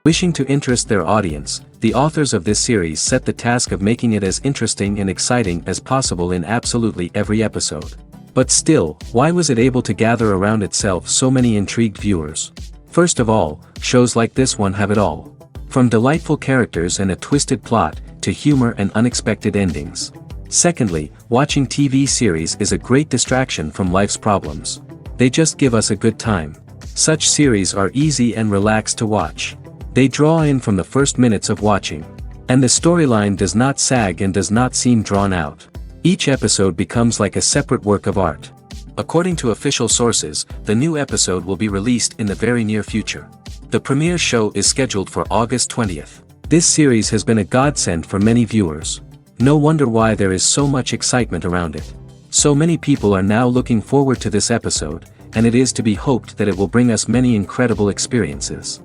Wishing to interest their audience, the authors of this series set the task of making it as interesting and exciting as possible in absolutely every episode. But still, why was it able to gather around itself so many intrigued viewers? First of all, shows like this one have it all. From delightful characters and a twisted plot, to humor and unexpected endings. Secondly, watching TV series is a great distraction from life's problems. They just give us a good time. Such series are easy and relaxed to watch. They draw in from the first minutes of watching. And the storyline does not sag and does not seem drawn out. Each episode becomes like a separate work of art. According to official sources, the new episode will be released in the very near future. The premiere show is scheduled for August 20th. This series has been a godsend for many viewers. No wonder why there is so much excitement around it. So many people are now looking forward to this episode, and it is to be hoped that it will bring us many incredible experiences.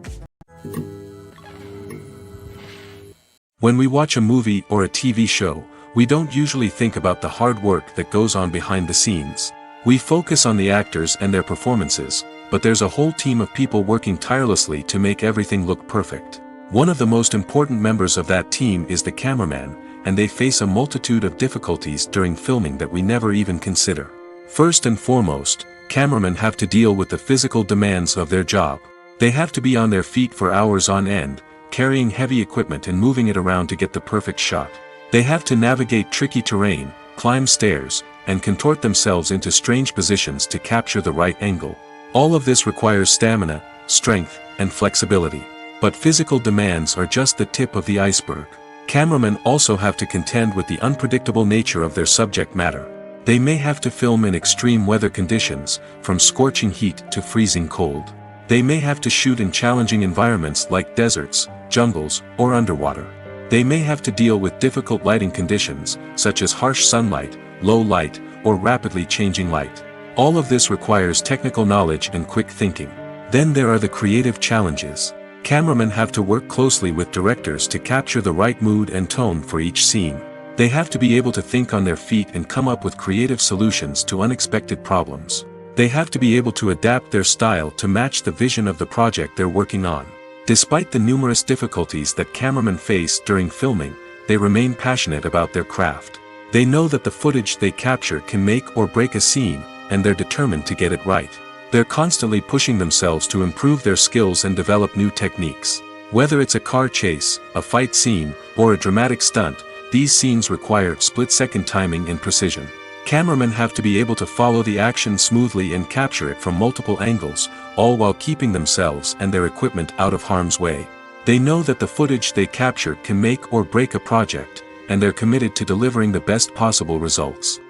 When we watch a movie or a TV show, we don't usually think about the hard work that goes on behind the scenes. We focus on the actors and their performances, but there's a whole team of people working tirelessly to make everything look perfect. One of the most important members of that team is the cameraman, and they face a multitude of difficulties during filming that we never even consider. First and foremost, cameramen have to deal with the physical demands of their job. They have to be on their feet for hours on end, carrying heavy equipment and moving it around to get the perfect shot. They have to navigate tricky terrain, climb stairs, and contort themselves into strange positions to capture the right angle. All of this requires stamina, strength, and flexibility. But physical demands are just the tip of the iceberg. Cameramen also have to contend with the unpredictable nature of their subject matter. They may have to film in extreme weather conditions, from scorching heat to freezing cold. They may have to shoot in challenging environments like deserts, jungles, or underwater. They may have to deal with difficult lighting conditions, such as harsh sunlight, low light, or rapidly changing light. All of this requires technical knowledge and quick thinking. Then there are the creative challenges. Cameramen have to work closely with directors to capture the right mood and tone for each scene. They have to be able to think on their feet and come up with creative solutions to unexpected problems. They have to be able to adapt their style to match the vision of the project they're working on. Despite the numerous difficulties that cameramen face during filming, they remain passionate about their craft. They know that the footage they capture can make or break a scene, and they're determined to get it right. They're constantly pushing themselves to improve their skills and develop new techniques. Whether it's a car chase, a fight scene, or a dramatic stunt, these scenes require split-second timing and precision. Cameramen have to be able to follow the action smoothly and capture it from multiple angles, all while keeping themselves and their equipment out of harm's way. They know that the footage they capture can make or break a project, and they're committed to delivering the best possible results.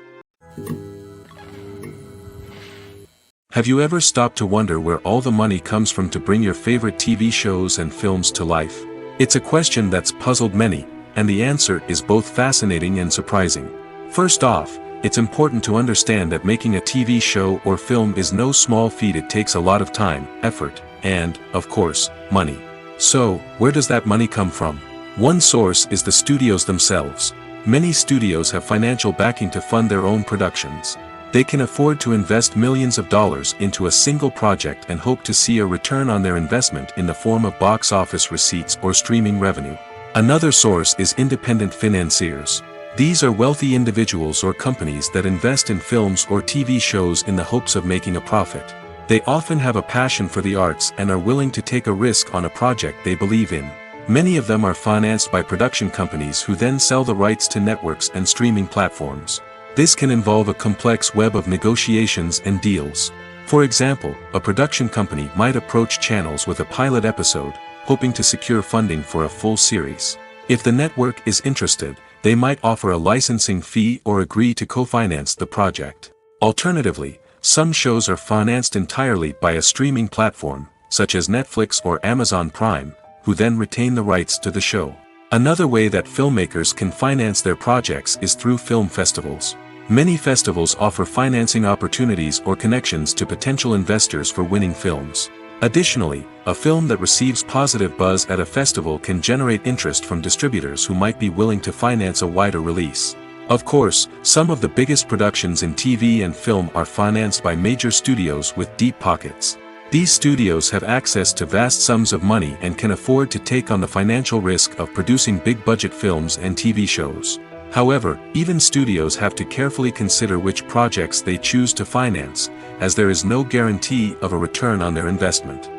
Have you ever stopped to wonder where all the money comes from to bring your favorite TV shows and films to life? It's a question that's puzzled many, and the answer is both fascinating and surprising. First off, it's important to understand that making a TV show or film is no small feat. It takes a lot of time, effort, and, of course, money. So, where does that money come from? One source is the studios themselves. Many studios have financial backing to fund their own productions. They can afford to invest millions of dollars into a single project and hope to see a return on their investment in the form of box office receipts or streaming revenue. Another source is independent financiers. These are wealthy individuals or companies that invest in films or TV shows in the hopes of making a profit. They often have a passion for the arts and are willing to take a risk on a project they believe in. Many of them are financed by production companies who then sell the rights to networks and streaming platforms. This can involve a complex web of negotiations and deals. For example, a production company might approach channels with a pilot episode, hoping to secure funding for a full series. If the network is interested, they might offer a licensing fee or agree to co-finance the project. Alternatively, some shows are financed entirely by a streaming platform, such as Netflix or Amazon Prime, who then retain the rights to the show. Another way that filmmakers can finance their projects is through film festivals. Many festivals offer financing opportunities or connections to potential investors for winning films. Additionally, a film that receives positive buzz at a festival can generate interest from distributors who might be willing to finance a wider release. Of course, some of the biggest productions in TV and film are financed by major studios with deep pockets. These studios have access to vast sums of money and can afford to take on the financial risk of producing big-budget films and TV shows. However, even studios have to carefully consider which projects they choose to finance, as there is no guarantee of a return on their investment.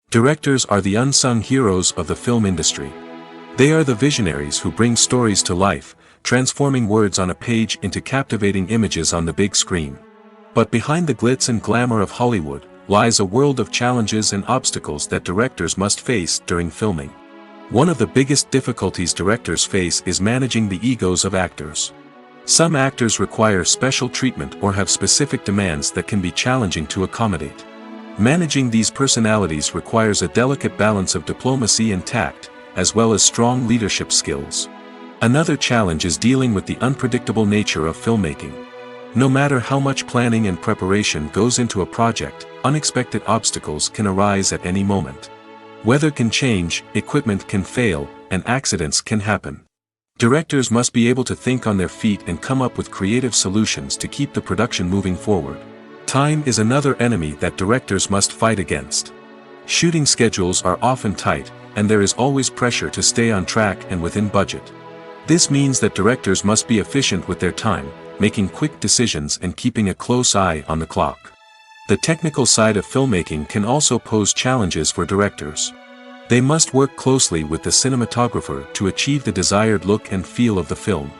Directors are the unsung heroes of the film industry. They are the visionaries who bring stories to life, transforming words on a page into captivating images on the big screen. But behind the glitz and glamour of Hollywood, lies a world of challenges and obstacles that directors must face during filming. One of the biggest difficulties directors face is managing the egos of actors. Some actors require special treatment or have specific demands that can be challenging to accommodate. Managing these personalities requires a delicate balance of diplomacy and tact, as well as strong leadership skills. Another challenge is dealing with the unpredictable nature of filmmaking. No matter how much planning and preparation goes into a project, unexpected obstacles can arise at any moment. Weather can change, equipment can fail, and accidents can happen. Directors must be able to think on their feet and come up with creative solutions to keep the production moving forward. Time is another enemy that directors must fight against. Shooting schedules are often tight, and there is always pressure to stay on track and within budget. This means that directors must be efficient with their time, making quick decisions and keeping a close eye on the clock. The technical side of filmmaking can also pose challenges for directors. They must work closely with the cinematographer to achieve the desired look and feel of the film.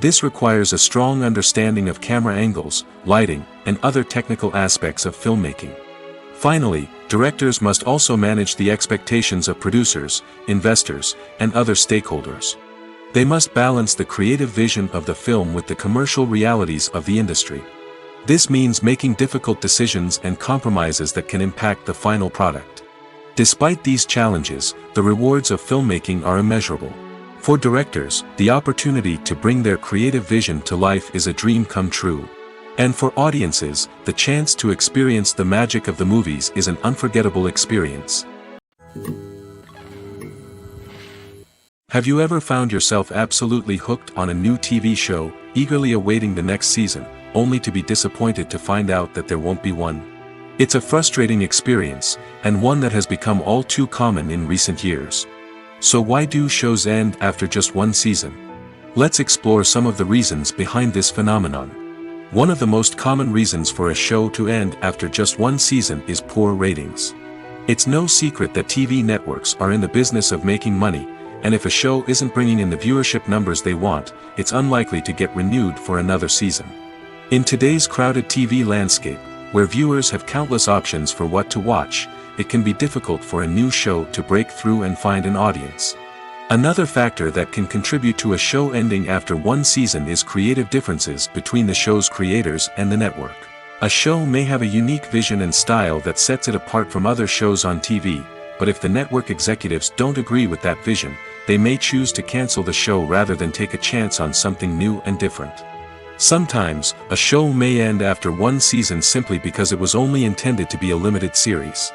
This requires a strong understanding of camera angles, lighting, and other technical aspects of filmmaking. Finally, directors must also manage the expectations of producers, investors, and other stakeholders. They must balance the creative vision of the film with the commercial realities of the industry. This means making difficult decisions and compromises that can impact the final product. Despite these challenges, the rewards of filmmaking are immeasurable. For directors, the opportunity to bring their creative vision to life is a dream come true. And for audiences, the chance to experience the magic of the movies is an unforgettable experience. Have you ever found yourself absolutely hooked on a new TV show, eagerly awaiting the next season, only to be disappointed to find out that there won't be one? It's a frustrating experience, and one that has become all too common in recent years. So why do shows end after just one season? Let's explore some of the reasons behind this phenomenon. One of the most common reasons for a show to end after just one season is poor ratings. It's no secret that TV networks are in the business of making money, and if a show isn't bringing in the viewership numbers they want, it's unlikely to get renewed for another season. In today's crowded TV landscape, where viewers have countless options for what to watch, it can be difficult for a new show to break through and find an audience. Another factor that can contribute to a show ending after one season is creative differences between the show's creators and the network. A show may have a unique vision and style that sets it apart from other shows on TV, but if the network executives don't agree with that vision, they may choose to cancel the show rather than take a chance on something new and different. Sometimes, a show may end after one season simply because it was only intended to be a limited series.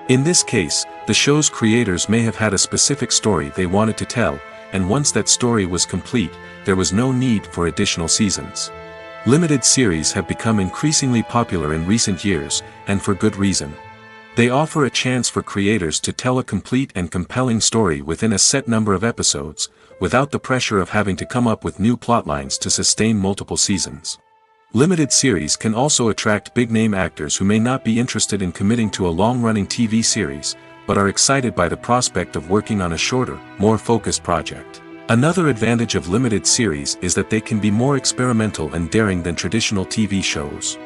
In this case, the show's creators may have had a specific story they wanted to tell, and once that story was complete, there was no need for additional seasons. Limited series have become increasingly popular in recent years, and for good reason. They offer a chance for creators to tell a complete and compelling story within a set number of episodes, without the pressure of having to come up with new plotlines to sustain multiple seasons. Limited series can also attract big-name actors who may not be interested in committing to a long-running TV series, but are excited by the prospect of working on a shorter, more focused project. Another advantage of limited series is that they can be more experimental and daring than traditional TV shows.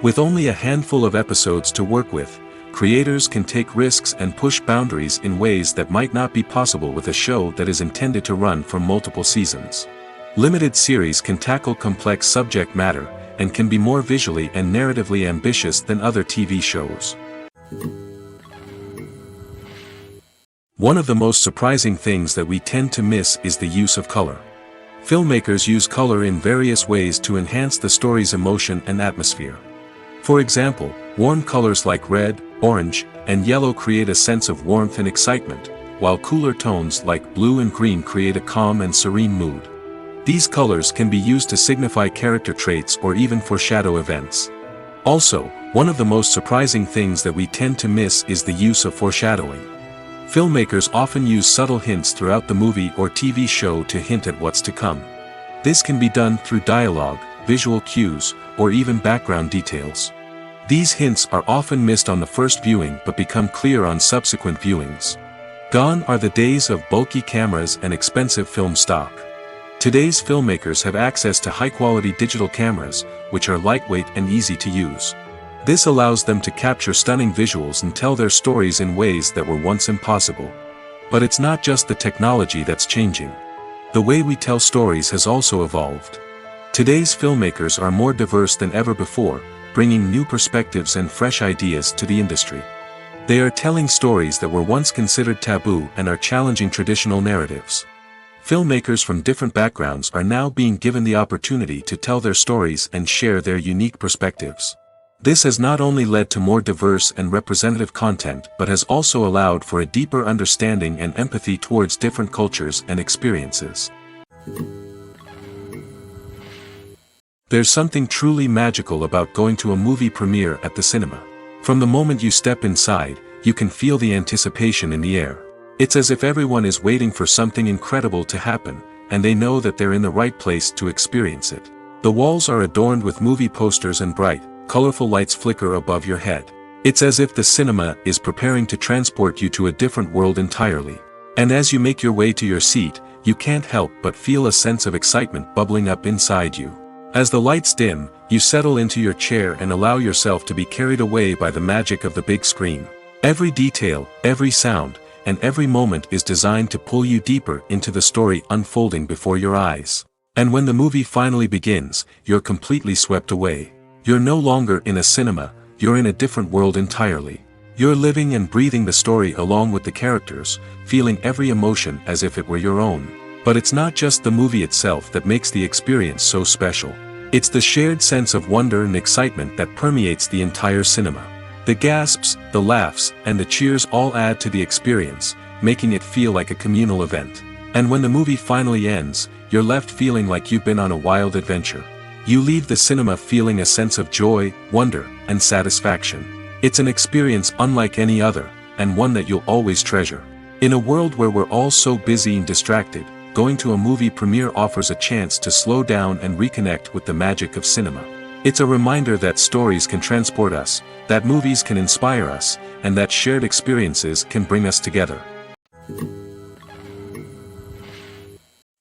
With only a handful of episodes to work with, creators can take risks and push boundaries in ways that might not be possible with a show that is intended to run for multiple seasons. Limited series can tackle complex subject matter, and can be more visually and narratively ambitious than other TV shows. One of the most surprising things that we tend to miss is the use of color. Filmmakers use color in various ways to enhance the story's emotion and atmosphere. For example, warm colors like red, orange, and yellow create a sense of warmth and excitement, while cooler tones like blue and green create a calm and serene mood. These colors can be used to signify character traits or even foreshadow events. Also, one of the most surprising things that we tend to miss is the use of foreshadowing. Filmmakers often use subtle hints throughout the movie or TV show to hint at what's to come. This can be done through dialogue, visual cues, or even background details. These hints are often missed on the first viewing but become clear on subsequent viewings. Gone are the days of bulky cameras and expensive film stock. Today's filmmakers have access to high-quality digital cameras, which are lightweight and easy to use. This allows them to capture stunning visuals and tell their stories in ways that were once impossible. But it's not just the technology that's changing. The way we tell stories has also evolved. Today's filmmakers are more diverse than ever before, bringing new perspectives and fresh ideas to the industry. They are telling stories that were once considered taboo and are challenging traditional narratives. Filmmakers from different backgrounds are now being given the opportunity to tell their stories and share their unique perspectives. This has not only led to more diverse and representative content but has also allowed for a deeper understanding and empathy towards different cultures and experiences. There's something truly magical about going to a movie premiere at the cinema. From the moment you step inside, you can feel the anticipation in the air. It's as if everyone is waiting for something incredible to happen, and they know that they're in the right place to experience it. The walls are adorned with movie posters and bright, colorful lights flicker above your head. It's as if the cinema is preparing to transport you to a different world entirely. And as you make your way to your seat, you can't help but feel a sense of excitement bubbling up inside you. As the lights dim, you settle into your chair and allow yourself to be carried away by the magic of the big screen. Every detail, every sound, and every moment is designed to pull you deeper into the story unfolding before your eyes. And when the movie finally begins, you're completely swept away. You're no longer in a cinema, you're in a different world entirely. You're living and breathing the story along with the characters, feeling every emotion as if it were your own. But it's not just the movie itself that makes the experience so special. It's the shared sense of wonder and excitement that permeates the entire cinema. The gasps, the laughs, and the cheers all add to the experience, making it feel like a communal event. And when the movie finally ends, you're left feeling like you've been on a wild adventure. You leave the cinema feeling a sense of joy, wonder, and satisfaction. It's an experience unlike any other, and one that you'll always treasure. In a world where we're all so busy and distracted, going to a movie premiere offers a chance to slow down and reconnect with the magic of cinema. It's a reminder that stories can transport us, that movies can inspire us, and that shared experiences can bring us together.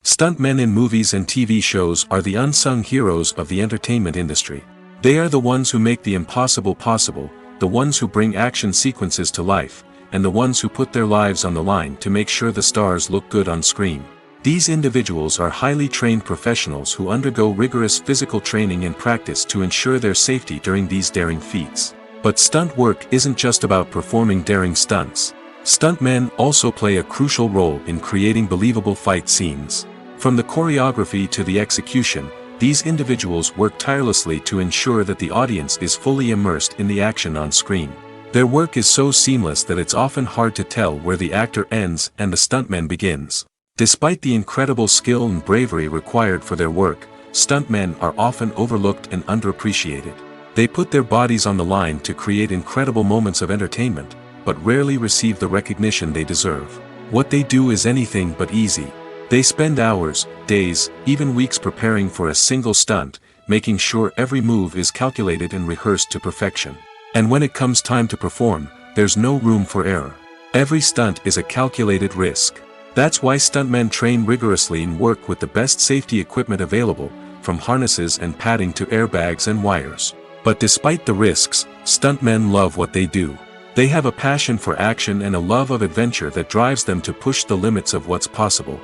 Stuntmen in movies and TV shows are the unsung heroes of the entertainment industry. They are the ones who make the impossible possible, the ones who bring action sequences to life, and the ones who put their lives on the line to make sure the stars look good on screen. These individuals are highly trained professionals who undergo rigorous physical training and practice to ensure their safety during these daring feats. But stunt work isn't just about performing daring stunts. Stuntmen also play a crucial role in creating believable fight scenes. From the choreography to the execution, these individuals work tirelessly to ensure that the audience is fully immersed in the action on screen. Their work is so seamless that it's often hard to tell where the actor ends and the stuntman begins. Despite the incredible skill and bravery required for their work, stuntmen are often overlooked and underappreciated. They put their bodies on the line to create incredible moments of entertainment, but rarely receive the recognition they deserve. What they do is anything but easy. They spend hours, days, even weeks preparing for a single stunt, making sure every move is calculated and rehearsed to perfection. And when it comes time to perform, there's no room for error. Every stunt is a calculated risk. That's why stuntmen train rigorously and work with the best safety equipment available, from harnesses and padding to airbags and wires. But despite the risks, stuntmen love what they do. They have a passion for action and a love of adventure that drives them to push the limits of what's possible.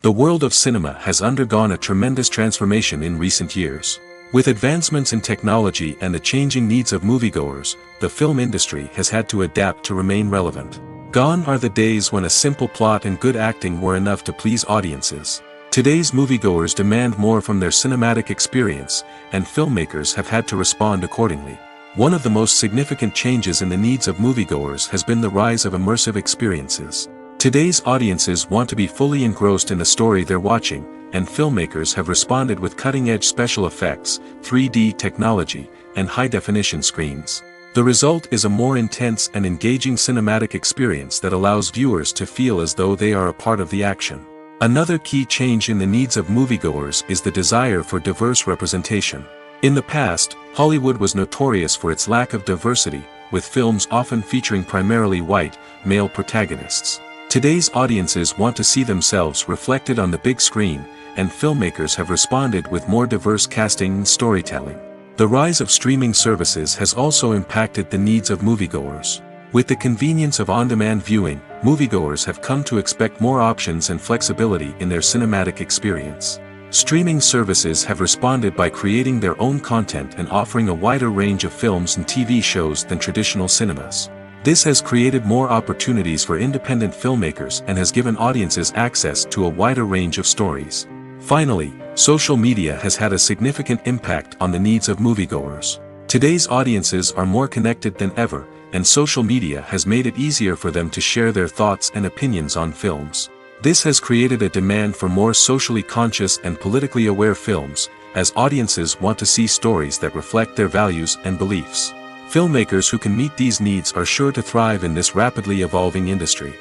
The world of cinema has undergone a tremendous transformation in recent years. With advancements in technology and the changing needs of moviegoers, the film industry has had to adapt to remain relevant. Gone are the days when a simple plot and good acting were enough to please audiences. Today's moviegoers demand more from their cinematic experience, and filmmakers have had to respond accordingly. One of the most significant changes in the needs of moviegoers has been the rise of immersive experiences. Today's audiences want to be fully engrossed in the story they're watching, and filmmakers have responded with cutting-edge special effects, 3D technology, and high-definition screens. The result is a more intense and engaging cinematic experience that allows viewers to feel as though they are a part of the action. Another key change in the needs of moviegoers is the desire for diverse representation. In the past, Hollywood was notorious for its lack of diversity, with films often featuring primarily white, male protagonists. Today's audiences want to see themselves reflected on the big screen, and filmmakers have responded with more diverse casting and storytelling. The rise of streaming services has also impacted the needs of moviegoers. With the convenience of on-demand viewing, moviegoers have come to expect more options and flexibility in their cinematic experience. Streaming services have responded by creating their own content and offering a wider range of films and TV shows than traditional cinemas. This has created more opportunities for independent filmmakers and has given audiences access to a wider range of stories. Finally, social media has had a significant impact on the needs of moviegoers. Today's audiences are more connected than ever, and social media has made it easier for them to share their thoughts and opinions on films. This has created a demand for more socially conscious and politically aware films, as audiences want to see stories that reflect their values and beliefs. Filmmakers who can meet these needs are sure to thrive in this rapidly evolving industry.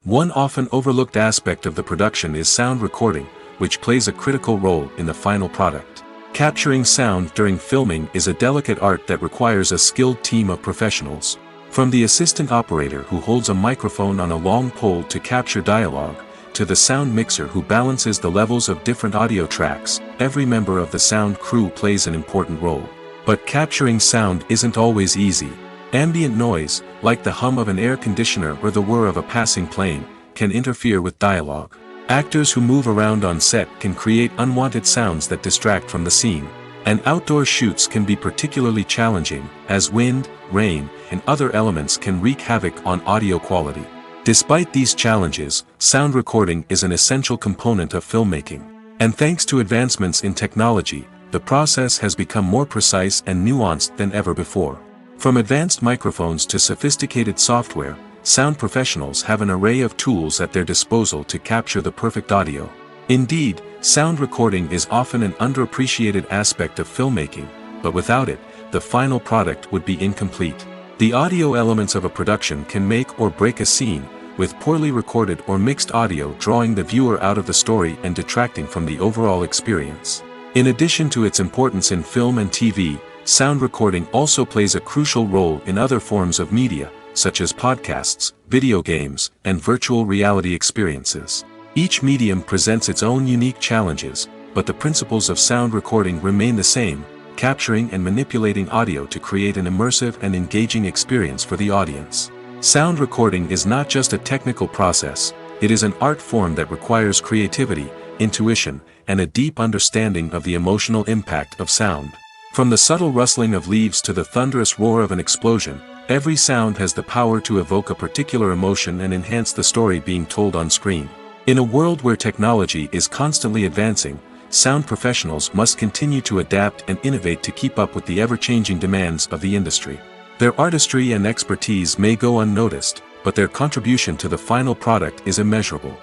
One often overlooked aspect of the production is sound recording, which plays a critical role in the final product. Capturing sound during filming is a delicate art that requires a skilled team of professionals. From the assistant operator who holds a microphone on a long pole to capture dialogue, to the sound mixer who balances the levels of different audio tracks, every member of the sound crew plays an important role. But capturing sound isn't always easy. Ambient noise, like the hum of an air conditioner or the whir of a passing plane, can interfere with dialogue. Actors who move around on set can create unwanted sounds that distract from the scene. And outdoor shoots can be particularly challenging, as wind, rain, and other elements can wreak havoc on audio quality. Despite these challenges, sound recording is an essential component of filmmaking. And thanks to advancements in technology, the process has become more precise and nuanced than ever before. From advanced microphones to sophisticated software, sound professionals have an array of tools at their disposal to capture the perfect audio. Indeed, sound recording is often an underappreciated aspect of filmmaking, but without it, the final product would be incomplete. The audio elements of a production can make or break a scene, with poorly recorded or mixed audio drawing the viewer out of the story and detracting from the overall experience. In addition to its importance in film and TV, sound recording also plays a crucial role in other forms of media, such as podcasts, video games, and virtual reality experiences. Each medium presents its own unique challenges, but the principles of sound recording remain the same, capturing and manipulating audio to create an immersive and engaging experience for the audience. Sound recording is not just a technical process, it is an art form that requires creativity, intuition, and a deep understanding of the emotional impact of sound. From the subtle rustling of leaves to the thunderous roar of an explosion, every sound has the power to evoke a particular emotion and enhance the story being told on screen. In a world where technology is constantly advancing, sound professionals must continue to adapt and innovate to keep up with the ever-changing demands of the industry. Their artistry and expertise may go unnoticed, but their contribution to the final product is immeasurable.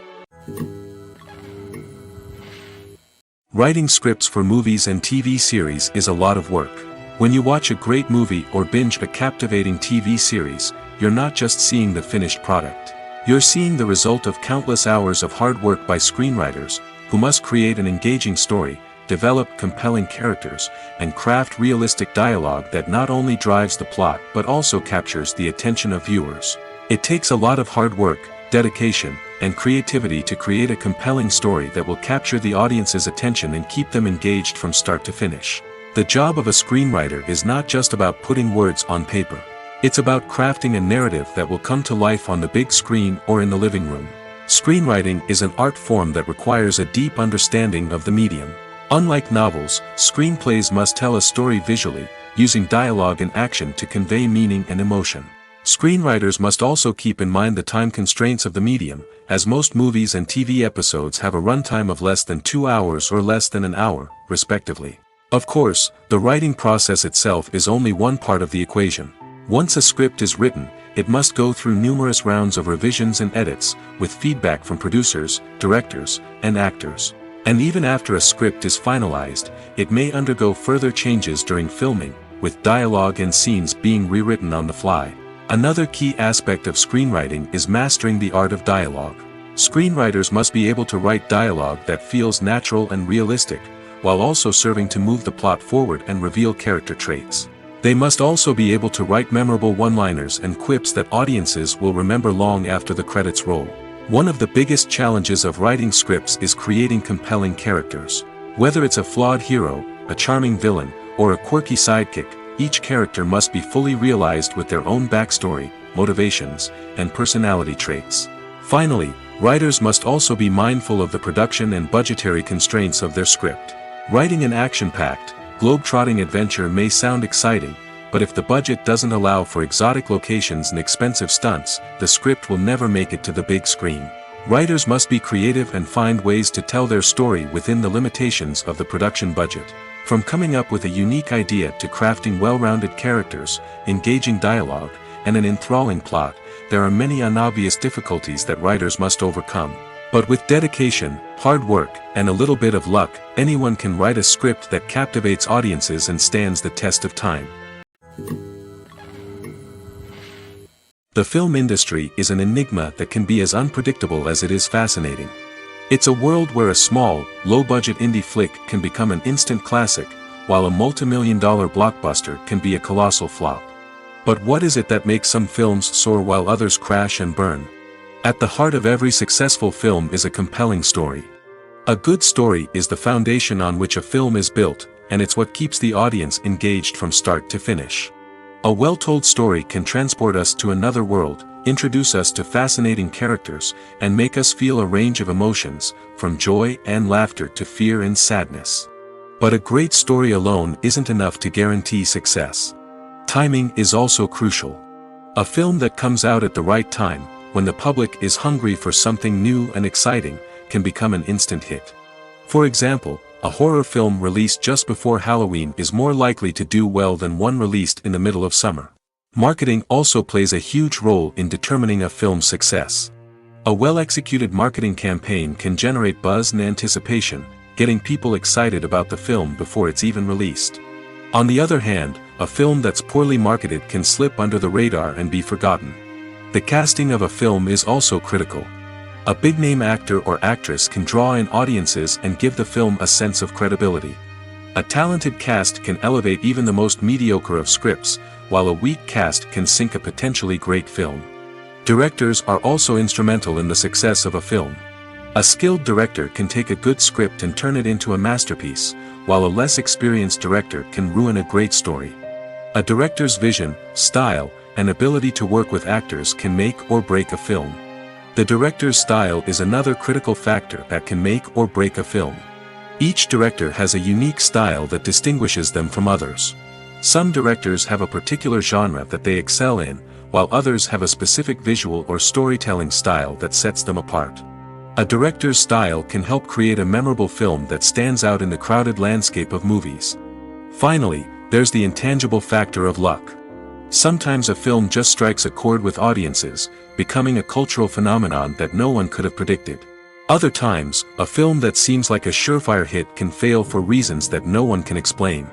Writing scripts for movies and TV series is a lot of work. When you watch a great movie or binge a captivating TV series, you're not just seeing the finished product. You're seeing the result of countless hours of hard work by screenwriters, who must create an engaging story, develop compelling characters, and craft realistic dialogue that not only drives the plot but also captures the attention of viewers. It takes a lot of hard work, dedication, and creativity to create a compelling story that will capture the audience's attention and keep them engaged from start to finish. The job of a screenwriter is not just about putting words on paper. It's about crafting a narrative that will come to life on the big screen or in the living room. Screenwriting is an art form that requires a deep understanding of the medium. Unlike novels, screenplays must tell a story visually, using dialogue and action to convey meaning and emotion. Screenwriters must also keep in mind the time constraints of the medium, as most movies and TV episodes have a runtime of less than 2 hours or less than an hour, respectively. Of course, the writing process itself is only one part of the equation. Once a script is written, it must go through numerous rounds of revisions and edits, with feedback from producers, directors, and actors. And even after a script is finalized, it may undergo further changes during filming, with dialogue and scenes being rewritten on the fly. Another key aspect of screenwriting is mastering the art of dialogue. Screenwriters must be able to write dialogue that feels natural and realistic, while also serving to move the plot forward and reveal character traits. They must also be able to write memorable one-liners and quips that audiences will remember long after the credits roll. One of the biggest challenges of writing scripts is creating compelling characters. Whether it's a flawed hero, a charming villain, or a quirky sidekick, each character must be fully realized with their own backstory, motivations, and personality traits. Finally, writers must also be mindful of the production and budgetary constraints of their script. Writing an action-packed, globe-trotting adventure may sound exciting, but if the budget doesn't allow for exotic locations and expensive stunts, the script will never make it to the big screen. Writers must be creative and find ways to tell their story within the limitations of the production budget. From coming up with a unique idea to crafting well-rounded characters, engaging dialogue, and an enthralling plot, there are many unobvious difficulties that writers must overcome. But with dedication, hard work, and a little bit of luck, anyone can write a script that captivates audiences and stands the test of time. The film industry is an enigma that can be as unpredictable as it is fascinating. It's a world where a small, low-budget indie flick can become an instant classic, while a multi-million-dollar blockbuster can be a colossal flop. But what is it that makes some films soar while others crash and burn? At the heart of every successful film is a compelling story. A good story is the foundation on which a film is built, and it's what keeps the audience engaged from start to finish. A well-told story can transport us to another world, introduce us to fascinating characters, and make us feel a range of emotions, from joy and laughter to fear and sadness. But a great story alone isn't enough to guarantee success. Timing is also crucial. A film that comes out at the right time, when the public is hungry for something new and exciting, can become an instant hit. For example, a horror film released just before Halloween is more likely to do well than one released in the middle of summer. Marketing also plays a huge role in determining a film's success. A well-executed marketing campaign can generate buzz and anticipation, getting people excited about the film before it's even released. On the other hand, a film that's poorly marketed can slip under the radar and be forgotten. The casting of a film is also critical. A big-name actor or actress can draw in audiences and give the film a sense of credibility. A talented cast can elevate even the most mediocre of scripts, while a weak cast can sink a potentially great film. Directors are also instrumental in the success of a film. A skilled director can take a good script and turn it into a masterpiece, while a less experienced director can ruin a great story. A director's vision, style, and ability to work with actors can make or break a film. The director's style is another critical factor that can make or break a film. Each director has a unique style that distinguishes them from others. Some directors have a particular genre that they excel in, while others have a specific visual or storytelling style that sets them apart. A director's style can help create a memorable film that stands out in the crowded landscape of movies. Finally, there's the intangible factor of luck. Sometimes a film just strikes a chord with audiences, becoming a cultural phenomenon that no one could have predicted. Other times, a film that seems like a surefire hit can fail for reasons that no one can explain.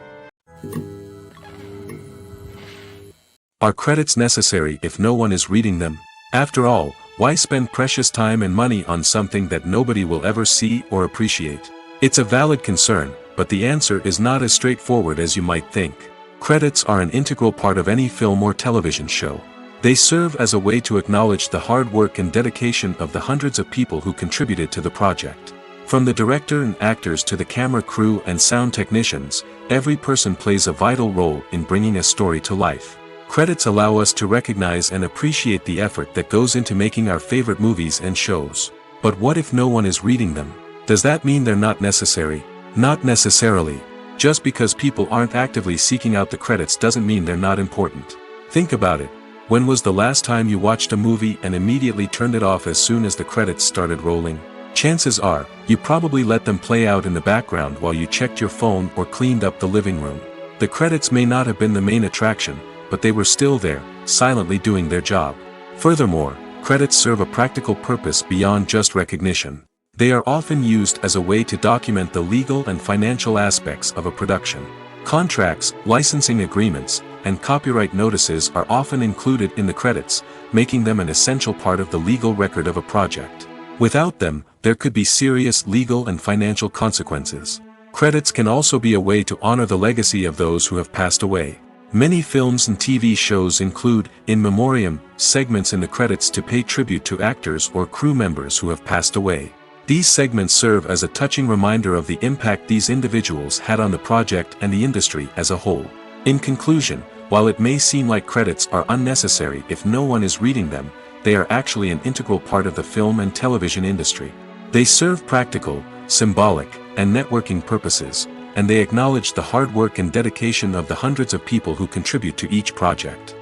Are credits necessary if no one is reading them? After all, why spend precious time and money on something that nobody will ever see or appreciate? It's a valid concern, but the answer is not as straightforward as you might think. Credits are an integral part of any film or television show. They serve as a way to acknowledge the hard work and dedication of the hundreds of people who contributed to the project. From the director and actors to the camera crew and sound technicians, every person plays a vital role in bringing a story to life. Credits allow us to recognize and appreciate the effort that goes into making our favorite movies and shows. But what if no one is reading them? Does that mean they're not necessary? Not necessarily. Just because people aren't actively seeking out the credits doesn't mean they're not important. Think about it. When was the last time you watched a movie and immediately turned it off as soon as the credits started rolling? Chances are, you probably let them play out in the background while you checked your phone or cleaned up the living room. The credits may not have been the main attraction, but they were still there, silently doing their job. Furthermore, credits serve a practical purpose beyond just recognition. They are often used as a way to document the legal and financial aspects of a production. Contracts, licensing agreements, and copyright notices are often included in the credits, making them an essential part of the legal record of a project. Without them, there could be serious legal and financial consequences. Credits can also be a way to honor the legacy of those who have passed away. Many films and TV shows include, in memoriam, segments in the credits to pay tribute to actors or crew members who have passed away. These segments serve as a touching reminder of the impact these individuals had on the project and the industry as a whole. In conclusion, while it may seem like credits are unnecessary if no one is reading them, they are actually an integral part of the film and television industry. They serve practical, symbolic, and networking purposes, and they acknowledge the hard work and dedication of the hundreds of people who contribute to each project.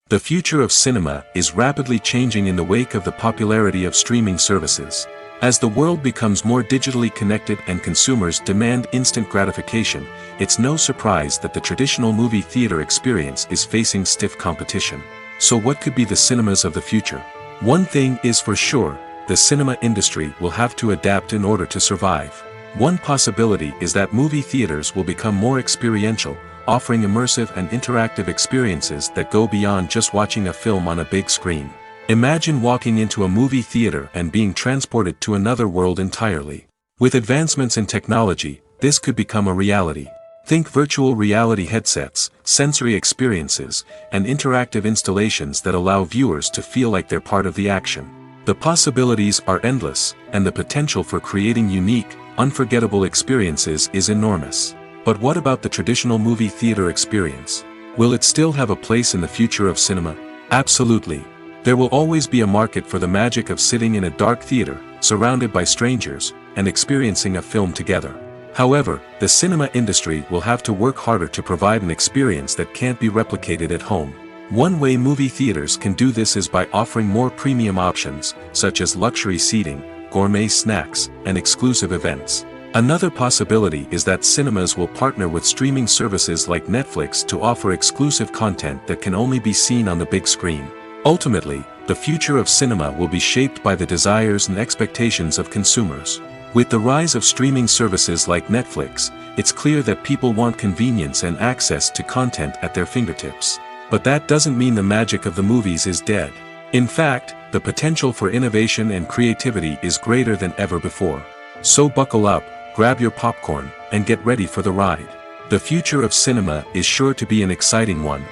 The future of cinema is rapidly changing in the wake of the popularity of streaming services. As the world becomes more digitally connected and consumers demand instant gratification, it's no surprise that the traditional movie theater experience is facing stiff competition. So what could be the cinemas of the future? One thing is for sure, the cinema industry will have to adapt in order to survive. One possibility is that movie theaters will become more experiential, offering immersive and interactive experiences that go beyond just watching a film on a big screen. Imagine walking into a movie theater and being transported to another world entirely. With advancements in technology, this could become a reality. Think virtual reality headsets, sensory experiences, and interactive installations that allow viewers to feel like they're part of the action. The possibilities are endless, and the potential for creating unique, unforgettable experiences is enormous. But what about the traditional movie theater experience? Will it still have a place in the future of cinema? Absolutely. There will always be a market for the magic of sitting in a dark theater, surrounded by strangers, and experiencing a film together. However, the cinema industry will have to work harder to provide an experience that can't be replicated at home. One way movie theaters can do this is by offering more premium options, such as luxury seating, gourmet snacks, and exclusive events. Another possibility is that cinemas will partner with streaming services like Netflix to offer exclusive content that can only be seen on the big screen. Ultimately, the future of cinema will be shaped by the desires and expectations of consumers. With the rise of streaming services like Netflix, it's clear that people want convenience and access to content at their fingertips. But that doesn't mean the magic of the movies is dead. In fact, the potential for innovation and creativity is greater than ever before. So buckle up, grab your popcorn, and get ready for the ride. The future of cinema is sure to be an exciting one.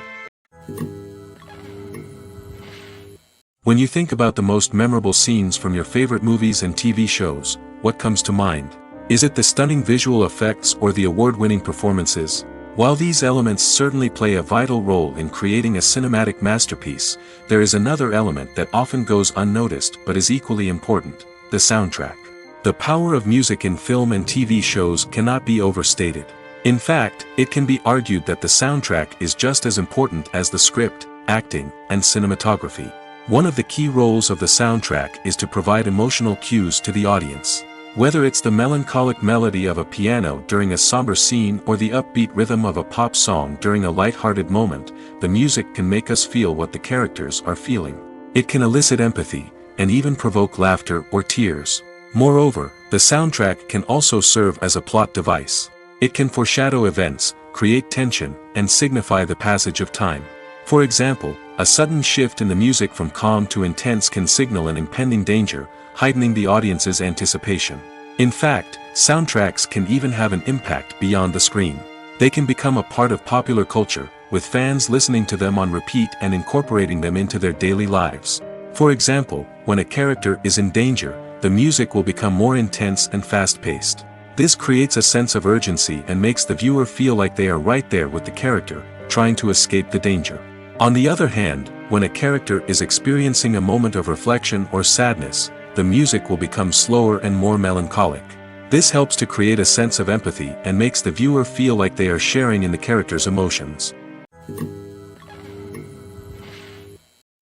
When you think about the most memorable scenes from your favorite movies and TV shows, what comes to mind? Is it the stunning visual effects or the award-winning performances? While these elements certainly play a vital role in creating a cinematic masterpiece, there is another element that often goes unnoticed but is equally important: the soundtrack. The power of music in film and TV shows cannot be overstated. In fact, it can be argued that the soundtrack is just as important as the script, acting, and cinematography. One of the key roles of the soundtrack is to provide emotional cues to the audience. Whether it's the melancholic melody of a piano during a somber scene or the upbeat rhythm of a pop song during a light-hearted moment, the music can make us feel what the characters are feeling. It can elicit empathy, and even provoke laughter or tears. Moreover, the soundtrack can also serve as a plot device. It can foreshadow events, create tension, and signify the passage of time. For example, a sudden shift in the music from calm to intense can signal an impending danger, heightening the audience's anticipation. In fact, soundtracks can even have an impact beyond the screen. They can become a part of popular culture, with fans listening to them on repeat and incorporating them into their daily lives. For example, when a character is in danger, the music will become more intense and fast-paced. This creates a sense of urgency and makes the viewer feel like they are right there with the character, trying to escape the danger. On the other hand, when a character is experiencing a moment of reflection or sadness, the music will become slower and more melancholic. This helps to create a sense of empathy and makes the viewer feel like they are sharing in the character's emotions.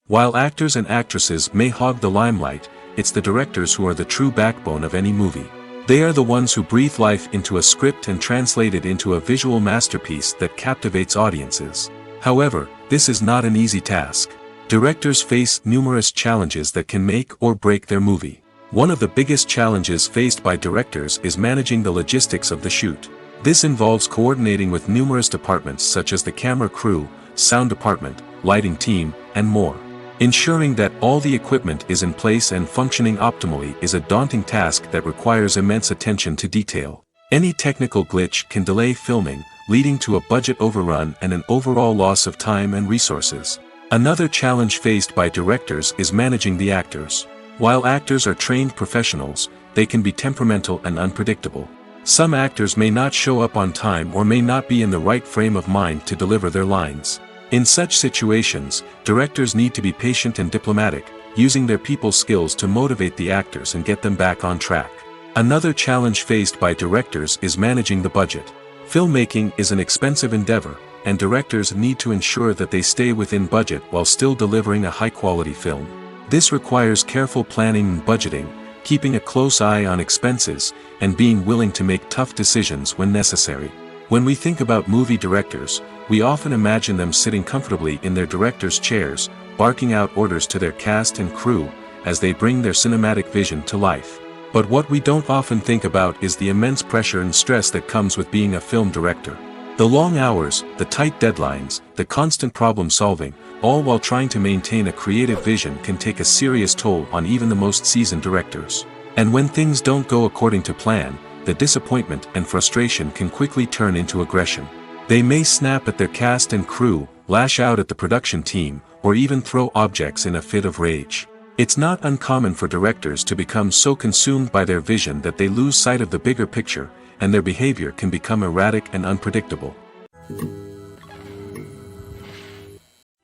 While actors and actresses may hog the limelight, it's the directors who are the true backbone of any movie. They are the ones who breathe life into a script and translate it into a visual masterpiece that captivates audiences. However, this is not an easy task. Directors face numerous challenges that can make or break their movie. One of the biggest challenges faced by directors is managing the logistics of the shoot. This involves coordinating with numerous departments such as the camera crew, sound department, lighting team, and more. Ensuring that all the equipment is in place and functioning optimally is a daunting task that requires immense attention to detail. Any technical glitch can delay filming, leading to a budget overrun and an overall loss of time and resources. Another challenge faced by directors is managing the actors. While actors are trained professionals, they can be temperamental and unpredictable. Some actors may not show up on time or may not be in the right frame of mind to deliver their lines. In such situations, directors need to be patient and diplomatic, using their people skills to motivate the actors and get them back on track. Another challenge faced by directors is managing the budget. Filmmaking is an expensive endeavor, and directors need to ensure that they stay within budget while still delivering a high-quality film. This requires careful planning and budgeting, keeping a close eye on expenses, and being willing to make tough decisions when necessary. When we think about movie directors, we often imagine them sitting comfortably in their director's chairs, barking out orders to their cast and crew, as they bring their cinematic vision to life. But what we don't often think about is the immense pressure and stress that comes with being a film director. The long hours, the tight deadlines, the constant problem solving, all while trying to maintain a creative vision can take a serious toll on even the most seasoned directors. And when things don't go according to plan, the disappointment and frustration can quickly turn into aggression. They may snap at their cast and crew, lash out at the production team, or even throw objects in a fit of rage. It's not uncommon for directors to become so consumed by their vision that they lose sight of the bigger picture, and their behavior can become erratic and unpredictable.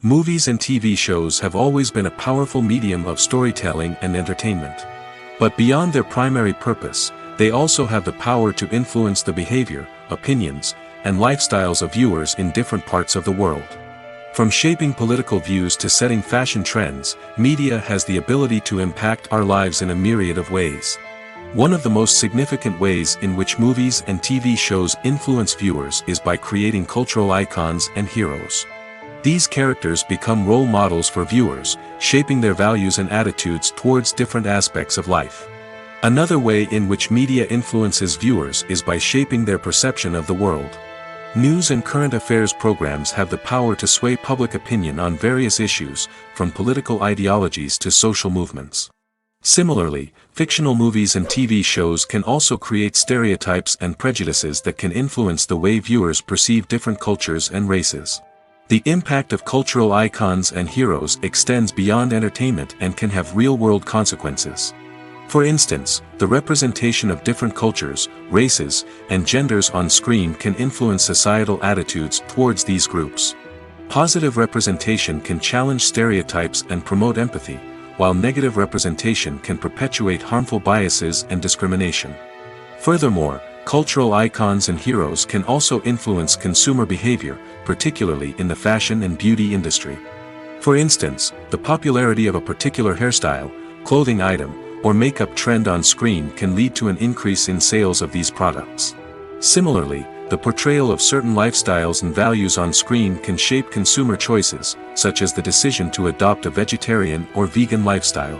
Movies and TV shows have always been a powerful medium of storytelling and entertainment. But beyond their primary purpose, they also have the power to influence the behavior, opinions, and lifestyles of viewers in different parts of the world. From shaping political views to setting fashion trends, media has the ability to impact our lives in a myriad of ways. One of the most significant ways in which movies and TV shows influence viewers is by creating cultural icons and heroes. These characters become role models for viewers, shaping their values and attitudes towards different aspects of life. Another way in which media influences viewers is by shaping their perception of the world. News and current affairs programs have the power to sway public opinion on various issues, from political ideologies to social movements. Similarly, fictional movies and TV shows can also create stereotypes and prejudices that can influence the way viewers perceive different cultures and races. The impact of cultural icons and heroes extends beyond entertainment and can have real-world consequences. For instance, the representation of different cultures, races, and genders on screen can influence societal attitudes towards these groups. Positive representation can challenge stereotypes and promote empathy, while negative representation can perpetuate harmful biases and discrimination. Furthermore, cultural icons and heroes can also influence consumer behavior, particularly in the fashion and beauty industry. For instance, the popularity of a particular hairstyle, clothing item, or makeup trend on screen can lead to an increase in sales of these products. Similarly, the portrayal of certain lifestyles and values on screen can shape consumer choices, such as the decision to adopt a vegetarian or vegan lifestyle.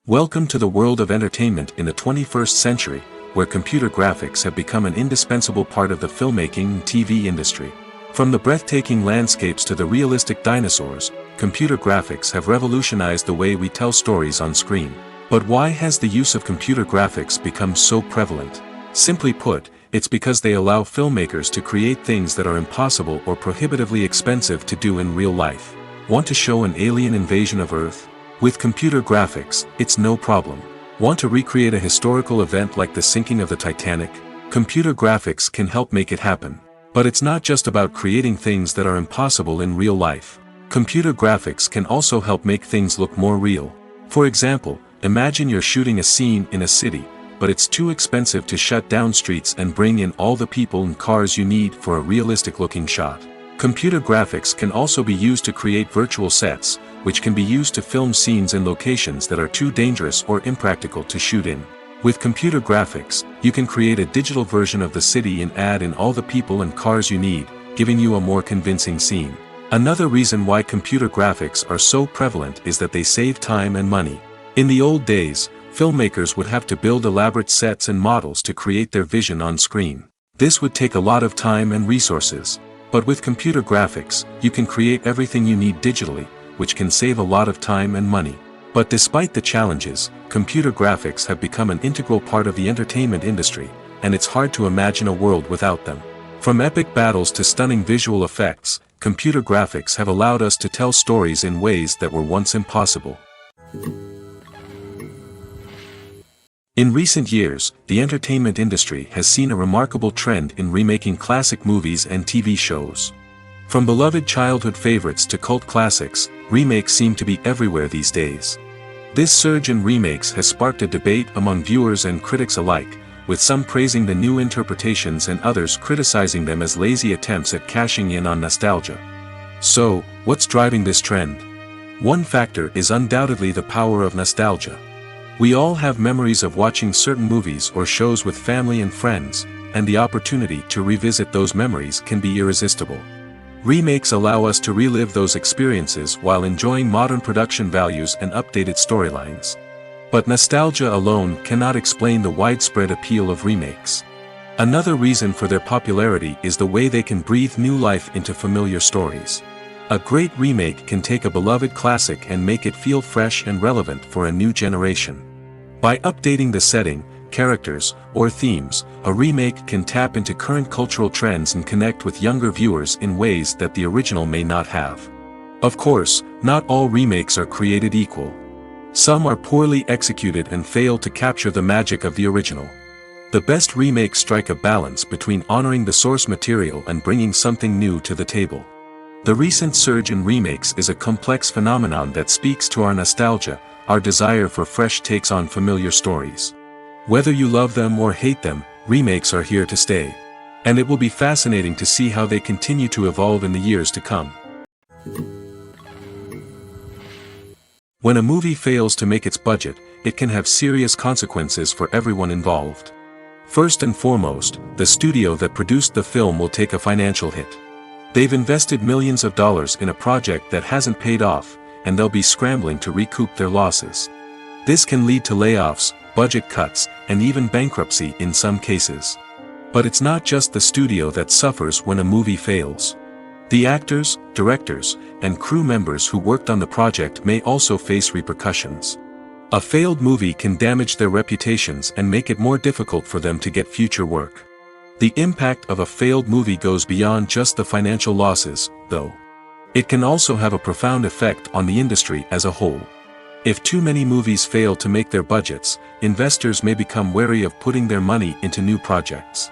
Welcome to the world of entertainment in the 21st century, where computer graphics have become an indispensable part of the filmmaking and TV industry. From the breathtaking landscapes to the realistic dinosaurs, computer graphics have revolutionized the way we tell stories on screen. But why has the use of computer graphics become so prevalent? Simply put, it's because they allow filmmakers to create things that are impossible or prohibitively expensive to do in real life. Want to show an alien invasion of Earth? With computer graphics, it's no problem. Want to recreate a historical event like the sinking of the Titanic? Computer graphics can help make it happen. But it's not just about creating things that are impossible in real life. Computer graphics can also help make things look more real. For example, imagine you're shooting a scene in a city, but it's too expensive to shut down streets and bring in all the people and cars you need for a realistic-looking shot. Computer graphics can also be used to create virtual sets, which can be used to film scenes in locations that are too dangerous or impractical to shoot in. With computer graphics, you can create a digital version of the city and add in all the people and cars you need, giving you a more convincing scene. Another reason why computer graphics are so prevalent is that they save time and money. In the old days, filmmakers would have to build elaborate sets and models to create their vision on screen. This would take a lot of time and resources. But with computer graphics, you can create everything you need digitally, which can save a lot of time and money. But despite the challenges, computer graphics have become an integral part of the entertainment industry, and it's hard to imagine a world without them. From epic battles to stunning visual effects, computer graphics have allowed us to tell stories in ways that were once impossible. In recent years, the entertainment industry has seen a remarkable trend in remaking classic movies and TV shows. From beloved childhood favorites to cult classics, remakes seem to be everywhere these days. This surge in remakes has sparked a debate among viewers and critics alike, with some praising the new interpretations and others criticizing them as lazy attempts at cashing in on nostalgia. So, what's driving this trend? One factor is undoubtedly the power of nostalgia. We all have memories of watching certain movies or shows with family and friends, and the opportunity to revisit those memories can be irresistible. Remakes allow us to relive those experiences while enjoying modern production values and updated storylines. But nostalgia alone cannot explain the widespread appeal of remakes. Another reason for their popularity is the way they can breathe new life into familiar stories. A great remake can take a beloved classic and make it feel fresh and relevant for a new generation. By updating the setting, characters, or themes, a remake can tap into current cultural trends and connect with younger viewers in ways that the original may not have. Of course, not all remakes are created equal. Some are poorly executed and fail to capture the magic of the original. The best remakes strike a balance between honoring the source material and bringing something new to the table. The recent surge in remakes is a complex phenomenon that speaks to our nostalgia, our desire for fresh takes on familiar stories. Whether you love them or hate them, remakes are here to stay. And it will be fascinating to see how they continue to evolve in the years to come. When a movie fails to make its budget, it can have serious consequences for everyone involved. First and foremost, the studio that produced the film will take a financial hit. They've invested millions of dollars in a project that hasn't paid off, and they'll be scrambling to recoup their losses. This can lead to layoffs, budget cuts, and even bankruptcy in some cases. But it's not just the studio that suffers when a movie fails. The actors, directors, and crew members who worked on the project may also face repercussions. A failed movie can damage their reputations and make it more difficult for them to get future work. The impact of a failed movie goes beyond just the financial losses, though. It can also have a profound effect on the industry as a whole. If too many movies fail to make their budgets, investors may become wary of putting their money into new projects.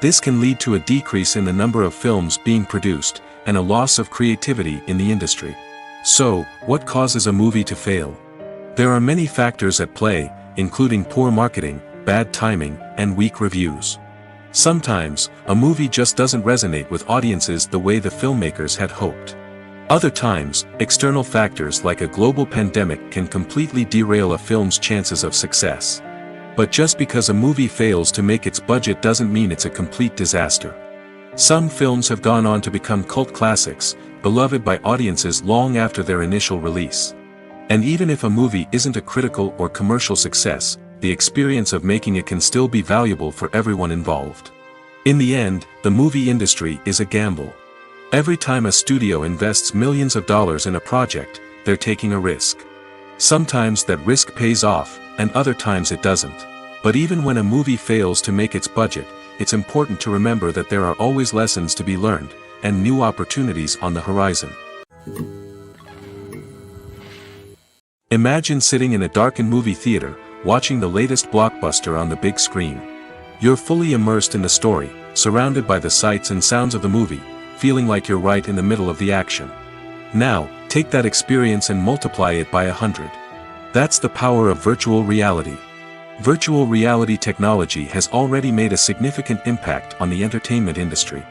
This can lead to a decrease in the number of films being produced, and a loss of creativity in the industry. So, what causes a movie to fail? There are many factors at play, including poor marketing, bad timing, and weak reviews. Sometimes, a movie just doesn't resonate with audiences the way the filmmakers had hoped. Other times, external factors like a global pandemic can completely derail a film's chances of success. But just because a movie fails to make its budget doesn't mean it's a complete disaster. Some films have gone on to become cult classics, beloved by audiences long after their initial release. And even if a movie isn't a critical or commercial success, the experience of making it can still be valuable for everyone involved. In the end, the movie industry is a gamble. Every time a studio invests millions of dollars in a project, they're taking a risk. Sometimes that risk pays off, and other times it doesn't. But even when a movie fails to make its budget, it's important to remember that there are always lessons to be learned, and new opportunities on the horizon. Imagine sitting in a darkened movie theater, watching the latest blockbuster on the big screen. You're fully immersed in the story, surrounded by the sights and sounds of the movie, feeling like you're right in the middle of the action. Now, take that experience and multiply it by 100. That's the power of virtual reality. Virtual reality technology has already made a significant impact on the entertainment industry.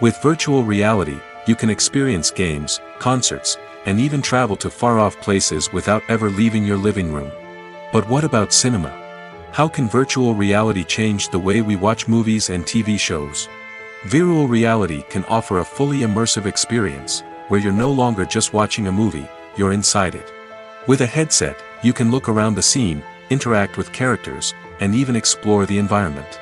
With virtual reality, you can experience games, concerts, and even travel to far-off places without ever leaving your living room. But what about cinema? How can virtual reality change the way we watch movies and TV shows? Virtual reality can offer a fully immersive experience, where you're no longer just watching a movie, you're inside it. With a headset, you can look around the scene, interact with characters, and even explore the environment.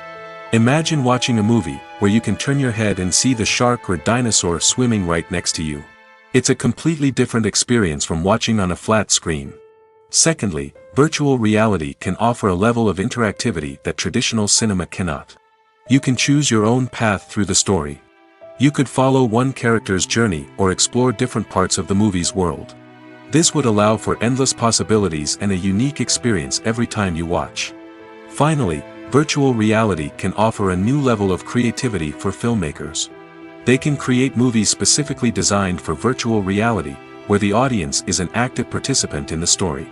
Imagine watching a movie, where you can turn your head and see the shark or dinosaur swimming right next to you. It's a completely different experience from watching on a flat screen. Secondly, virtual reality can offer a level of interactivity that traditional cinema cannot. You can choose your own path through the story. You could follow one character's journey or explore different parts of the movie's world. This would allow for endless possibilities and a unique experience every time you watch. Finally, virtual reality can offer a new level of creativity for filmmakers. They can create movies specifically designed for virtual reality, where the audience is an active participant in the story.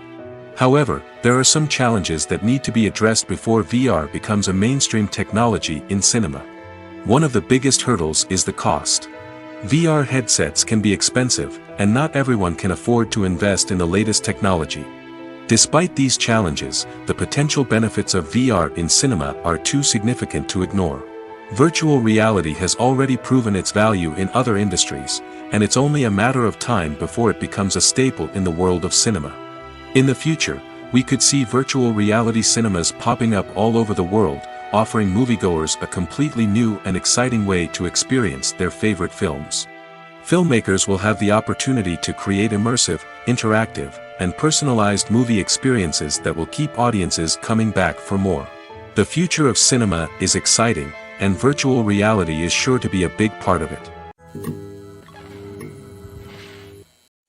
However, there are some challenges that need to be addressed before VR becomes a mainstream technology in cinema. One of the biggest hurdles is the cost. VR headsets can be expensive, and not everyone can afford to invest in the latest technology. Despite these challenges, the potential benefits of VR in cinema are too significant to ignore. Virtual reality has already proven its value in other industries, and it's only a matter of time before it becomes a staple in the world of cinema. In the future, we could see virtual reality cinemas popping up all over the world, offering moviegoers a completely new and exciting way to experience their favorite films. Filmmakers will have the opportunity to create immersive, interactive, and personalized movie experiences that will keep audiences coming back for more. The future of cinema is exciting, and virtual reality is sure to be a big part of it.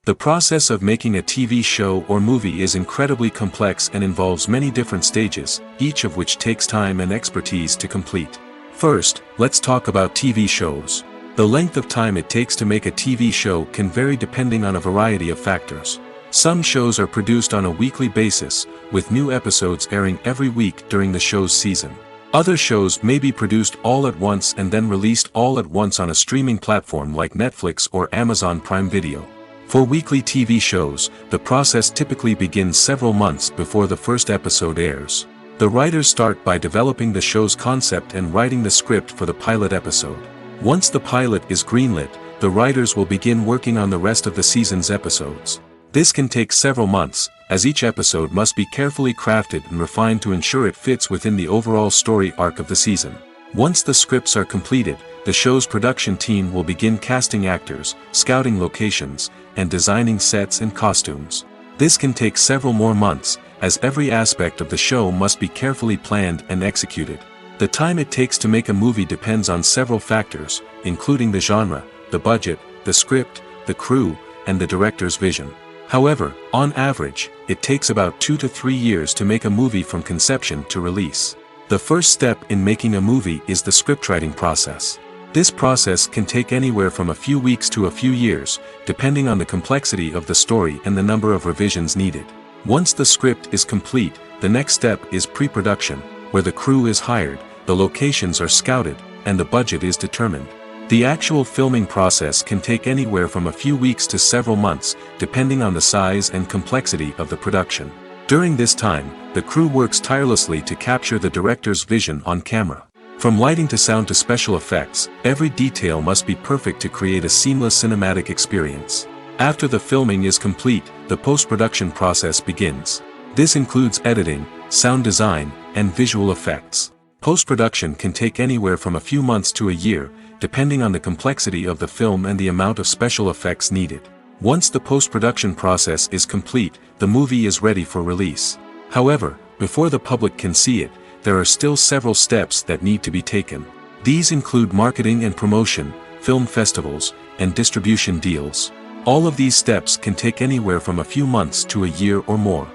The process of making a TV show or movie is incredibly complex and involves many different stages, each of which takes time and expertise to complete. First, let's talk about TV shows. The length of time it takes to make a TV show can vary depending on a variety of factors. Some shows are produced on a weekly basis, with new episodes airing every week during the show's season. Other shows may be produced all at once and then released all at once on a streaming platform like Netflix or Amazon Prime Video. For weekly TV shows, the process typically begins several months before the first episode airs. The writers start by developing the show's concept and writing the script for the pilot episode. Once the pilot is greenlit, the writers will begin working on the rest of the season's episodes. This can take several months, as each episode must be carefully crafted and refined to ensure it fits within the overall story arc of the season. Once the scripts are completed, the show's production team will begin casting actors, scouting locations, and designing sets and costumes. This can take several more months, as every aspect of the show must be carefully planned and executed. The time it takes to make a movie depends on several factors, including the genre, the budget, the script, the crew, and the director's vision. However, on average, it takes about 2 to 3 years to make a movie from conception to release. The first step in making a movie is the scriptwriting process. This process can take anywhere from a few weeks to a few years, depending on the complexity of the story and the number of revisions needed. Once the script is complete, the next step is pre-production, where the crew is hired, the locations are scouted, and the budget is determined. The actual filming process can take anywhere from a few weeks to several months, depending on the size and complexity of the production. During this time, the crew works tirelessly to capture the director's vision on camera. From lighting to sound to special effects, every detail must be perfect to create a seamless cinematic experience. After the filming is complete, the post-production process begins. This includes editing, sound design, and visual effects. Post-production can take anywhere from a few months to a year, depending on the complexity of the film and the amount of special effects needed. Once the post-production process is complete, the movie is ready for release. However, before the public can see it, there are still several steps that need to be taken. These include marketing and promotion, film festivals, and distribution deals. All of these steps can take anywhere from a few months to a year or more.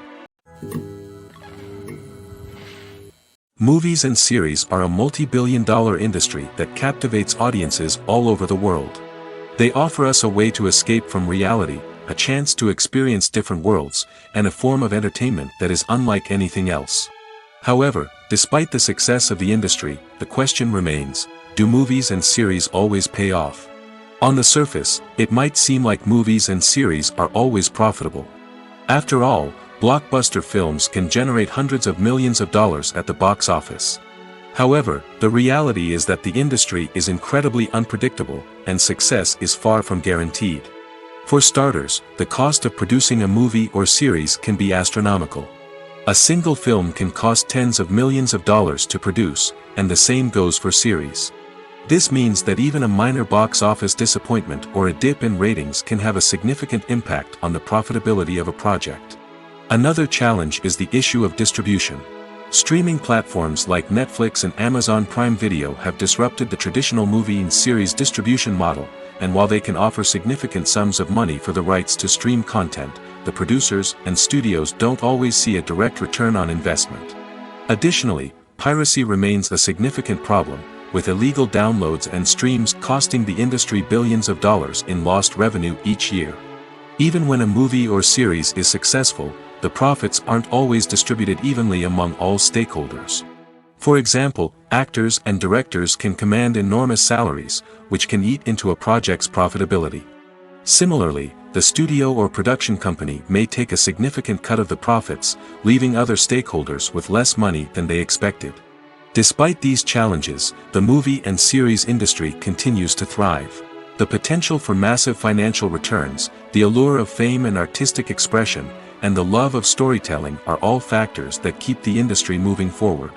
Movies and series are a multi-billion-dollar industry that captivates audiences all over the world. They offer us a way to escape from reality, a chance to experience different worlds, and a form of entertainment that is unlike anything else. However, despite the success of the industry, the question remains, do movies and series always pay off? On the surface, it might seem like movies and series are always profitable. After all, blockbuster films can generate hundreds of millions of dollars at the box office. However, the reality is that the industry is incredibly unpredictable, and success is far from guaranteed. For starters, the cost of producing a movie or series can be astronomical. A single film can cost tens of millions of dollars to produce, and the same goes for series. This means that even a minor box office disappointment or a dip in ratings can have a significant impact on the profitability of a project. Another challenge is the issue of distribution. Streaming platforms like Netflix and Amazon Prime Video have disrupted the traditional movie and series distribution model, and while they can offer significant sums of money for the rights to stream content, the producers and studios don't always see a direct return on investment. Additionally, piracy remains a significant problem, with illegal downloads and streams costing the industry billions of dollars in lost revenue each year. Even when a movie or series is successful, the profits aren't always distributed evenly among all stakeholders. For example, actors and directors can command enormous salaries, which can eat into a project's profitability. Similarly, the studio or production company may take a significant cut of the profits, leaving other stakeholders with less money than they expected. Despite these challenges, the movie and series industry continues to thrive. The potential for massive financial returns, the allure of fame and artistic expression, and the love of storytelling are all factors that keep the industry moving forward.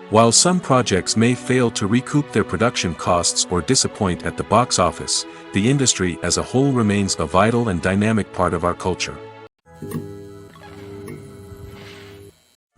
While some projects may fail to recoup their production costs or disappoint at the box office, the industry as a whole remains a vital and dynamic part of our culture.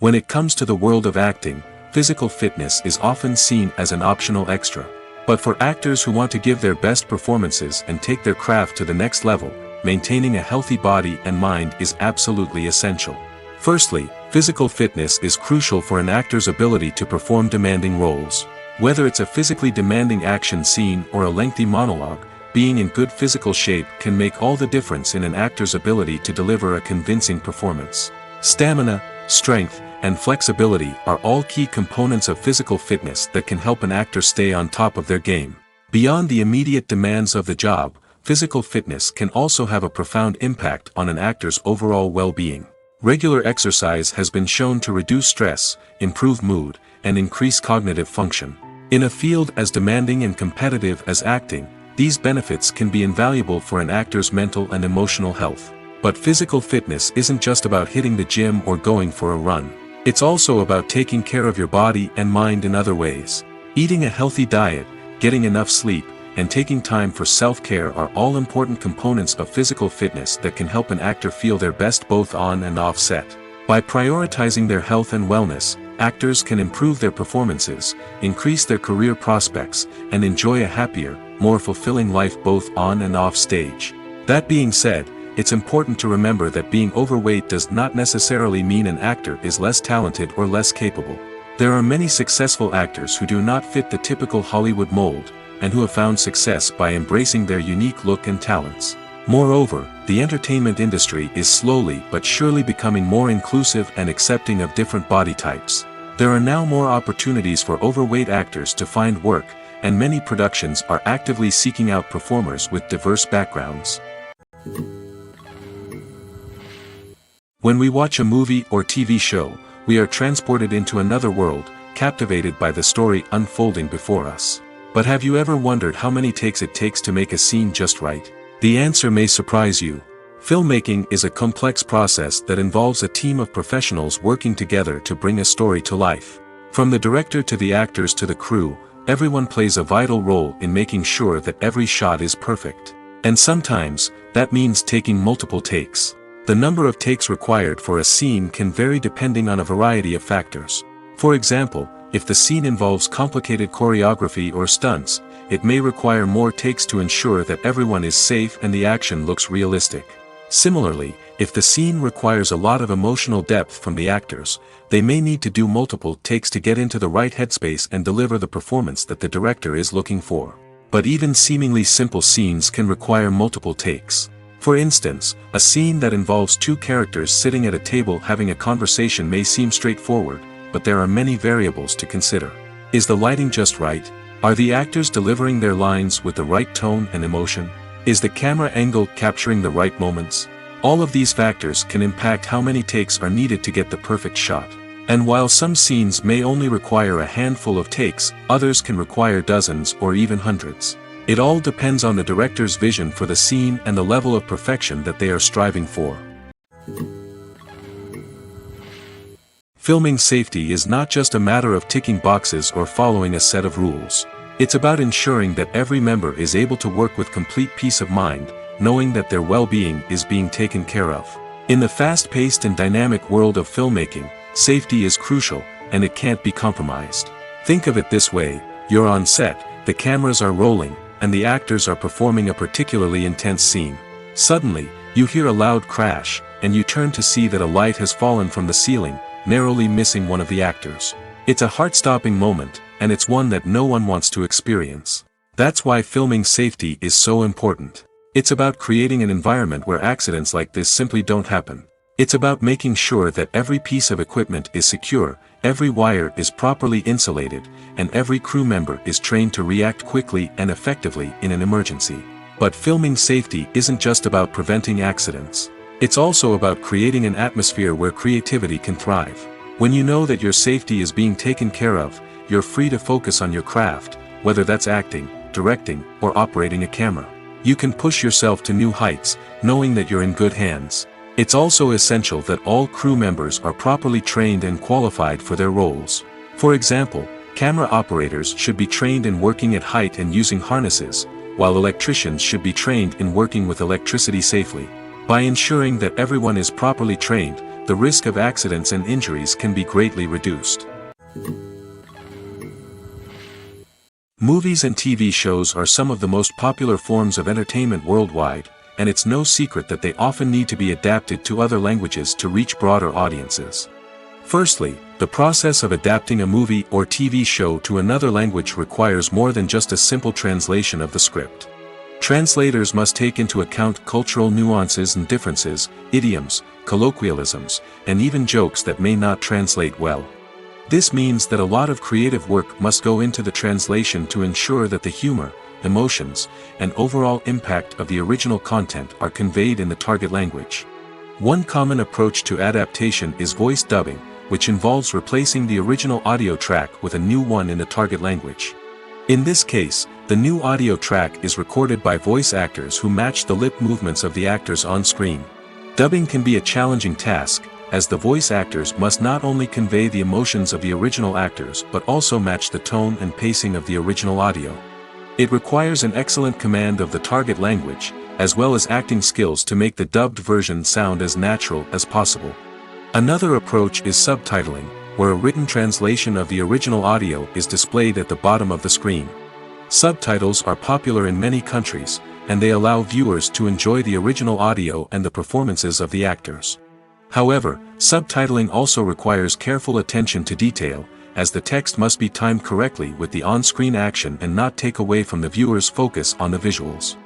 When it comes to the world of acting, physical fitness is often seen as an optional extra. But for actors who want to give their best performances and take their craft to the next level, maintaining a healthy body and mind is absolutely essential. Firstly, physical fitness is crucial for an actor's ability to perform demanding roles. Whether it's a physically demanding action scene or a lengthy monologue, being in good physical shape can make all the difference in an actor's ability to deliver a convincing performance. Stamina, strength, and flexibility are all key components of physical fitness that can help an actor stay on top of their game. Beyond the immediate demands of the job, physical fitness can also have a profound impact on an actor's overall well-being. Regular exercise has been shown to reduce stress, improve mood, and increase cognitive function. In a field as demanding and competitive as acting, these benefits can be invaluable for an actor's mental and emotional health. But physical fitness isn't just about hitting the gym or going for a run. It's also about taking care of your body and mind in other ways. Eating a healthy diet, getting enough sleep, and taking time for self-care are all important components of physical fitness that can help an actor feel their best both on and off set. By prioritizing their health and wellness, actors can improve their performances, increase their career prospects, and enjoy a happier, more fulfilling life both on and off stage. That being said, it's important to remember that being overweight does not necessarily mean an actor is less talented or less capable. There are many successful actors who do not fit the typical Hollywood mold, and who have found success by embracing their unique look and talents. Moreover, the entertainment industry is slowly but surely becoming more inclusive and accepting of different body types. There are now more opportunities for overweight actors to find work, and many productions are actively seeking out performers with diverse backgrounds. When we watch a movie or TV show, we are transported into another world, captivated by the story unfolding before us. But have you ever wondered how many takes it takes to make a scene just right? The answer may surprise you. Filmmaking is a complex process that involves a team of professionals working together to bring a story to life. From the director to the actors to the crew, everyone plays a vital role in making sure that every shot is perfect. And sometimes, that means taking multiple takes. The number of takes required for a scene can vary depending on a variety of factors. For example, if the scene involves complicated choreography or stunts, it may require more takes to ensure that everyone is safe and the action looks realistic. Similarly, if the scene requires a lot of emotional depth from the actors, they may need to do multiple takes to get into the right headspace and deliver the performance that the director is looking for. But even seemingly simple scenes can require multiple takes. For instance, a scene that involves two characters sitting at a table having a conversation may seem straightforward, but there are many variables to consider. Is the lighting just right? Are the actors delivering their lines with the right tone and emotion? Is the camera angle capturing the right moments? All of these factors can impact how many takes are needed to get the perfect shot. And while some scenes may only require a handful of takes, others can require dozens or even hundreds. It all depends on the director's vision for the scene and the level of perfection that they are striving for. Filming safety is not just a matter of ticking boxes or following a set of rules. It's about ensuring that every member is able to work with complete peace of mind, knowing that their well-being is being taken care of. In the fast-paced and dynamic world of filmmaking, safety is crucial, and it can't be compromised. Think of it this way: you're on set, the cameras are rolling, and the actors are performing a particularly intense scene. Suddenly, you hear a loud crash, and you turn to see that a light has fallen from the ceiling, narrowly missing one of the actors. It's a heart-stopping moment, and it's one that no one wants to experience. That's why filming safety is so important. It's about creating an environment where accidents like this simply don't happen. It's about making sure that every piece of equipment is secure, every wire is properly insulated, and every crew member is trained to react quickly and effectively in an emergency. But filming safety isn't just about preventing accidents. It's also about creating an atmosphere where creativity can thrive. When you know that your safety is being taken care of, you're free to focus on your craft, whether that's acting, directing, or operating a camera. You can push yourself to new heights, knowing that you're in good hands. It's also essential that all crew members are properly trained and qualified for their roles. For example, camera operators should be trained in working at height and using harnesses, while electricians should be trained in working with electricity safely. By ensuring that everyone is properly trained, the risk of accidents and injuries can be greatly reduced. Movies and TV shows are some of the most popular forms of entertainment worldwide, and it's no secret that they often need to be adapted to other languages to reach broader audiences. Firstly, the process of adapting a movie or TV show to another language requires more than just a simple translation of the script. Translators must take into account cultural nuances and differences, idioms, colloquialisms, and even jokes that may not translate well. This means that a lot of creative work must go into the translation to ensure that the humor, emotions, and overall impact of the original content are conveyed in the target language. One common approach to adaptation is voice dubbing, which involves replacing the original audio track with a new one in the target language. In this case, the new audio track is recorded by voice actors who match the lip movements of the actors on screen. Dubbing can be a challenging task, as the voice actors must not only convey the emotions of the original actors but also match the tone and pacing of the original audio. It requires an excellent command of the target language, as well as acting skills to make the dubbed version sound as natural as possible. Another approach is subtitling, where a written translation of the original audio is displayed at the bottom of the screen. Subtitles are popular in many countries, and they allow viewers to enjoy the original audio and the performances of the actors. However, subtitling also requires careful attention to detail, as the text must be timed correctly with the on-screen action and not take away from the viewer's focus on the visuals.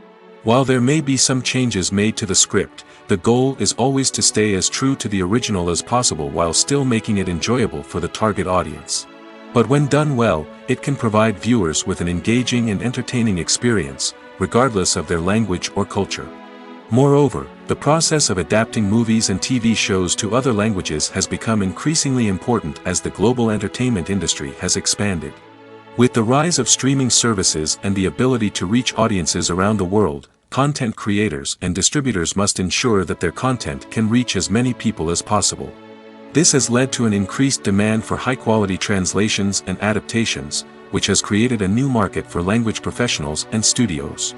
While there may be some changes made to the script, the goal is always to stay as true to the original as possible while still making it enjoyable for the target audience. But when done well, it can provide viewers with an engaging and entertaining experience, regardless of their language or culture. Moreover, the process of adapting movies and TV shows to other languages has become increasingly important as the global entertainment industry has expanded. With the rise of streaming services and the ability to reach audiences around the world, content creators and distributors must ensure that their content can reach as many people as possible. This has led to an increased demand for high-quality translations and adaptations, which has created a new market for language professionals and studios.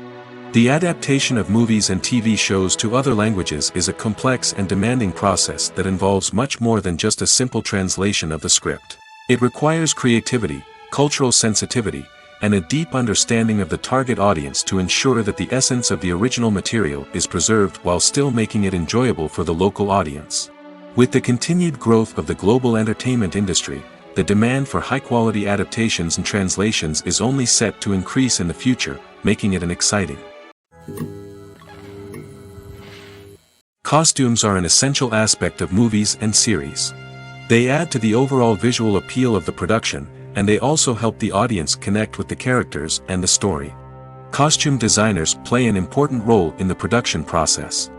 The adaptation of movies and TV shows to other languages is a complex and demanding process that involves much more than just a simple translation of the script. It requires creativity, cultural sensitivity, and a deep understanding of the target audience to ensure that the essence of the original material is preserved while still making it enjoyable for the local audience. With the continued growth of the global entertainment industry, the demand for high-quality adaptations and translations is only set to increase in the future, making it exciting. Costumes are an essential aspect of movies and series. They add to the overall visual appeal of the production, and they also help the audience connect with the characters and the story. Costume designers play an important role in the production process.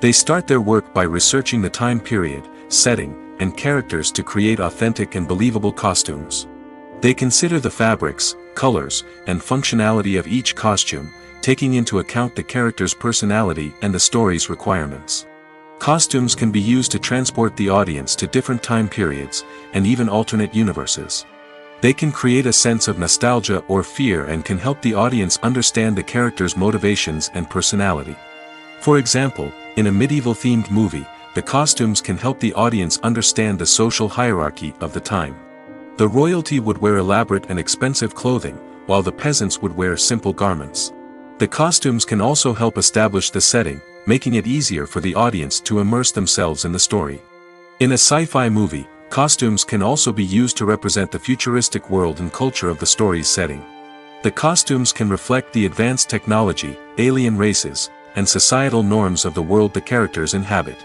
They start their work by researching the time period, setting, and characters to create authentic and believable costumes. They consider the fabrics, colors, and functionality of each costume, taking into account the character's personality and the story's requirements. Costumes can be used to transport the audience to different time periods, and even alternate universes. They can create a sense of nostalgia or fear and can help the audience understand the character's motivations and personality. For example, in a medieval-themed movie, the costumes can help the audience understand the social hierarchy of the time. The royalty would wear elaborate and expensive clothing, while the peasants would wear simple garments. The costumes can also help establish the setting, making it easier for the audience to immerse themselves in the story. In a sci-fi movie, costumes can also be used to represent the futuristic world and culture of the story's setting. The costumes can reflect the advanced technology, alien races, and societal norms of the world the characters inhabit.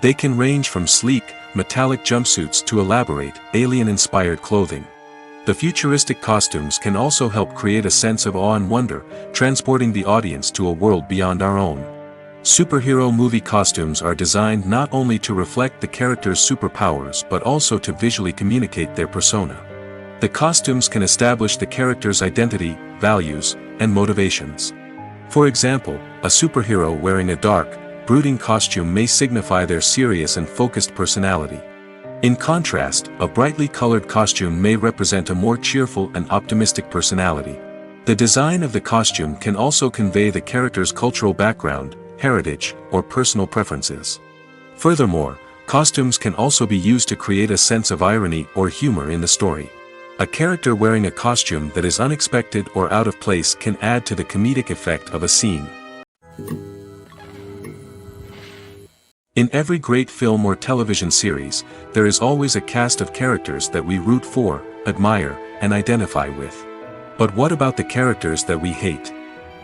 They can range from sleek, metallic jumpsuits to elaborate, alien-inspired clothing. The futuristic costumes can also help create a sense of awe and wonder, transporting the audience to a world beyond our own. Superhero movie costumes are designed not only to reflect the character's superpowers but also to visually communicate their persona. The costumes can establish the character's identity, values, and motivations. For example, a superhero wearing a dark, brooding costume may signify their serious and focused personality. In contrast, a brightly colored costume may represent a more cheerful and optimistic personality. The design of the costume can also convey the character's cultural background, heritage, or personal preferences. Furthermore, costumes can also be used to create a sense of irony or humor in the story. A character wearing a costume that is unexpected or out of place can add to the comedic effect of a scene. In every great film or television series, there is always a cast of characters that we root for, admire, and identify with. But what about the characters that we hate?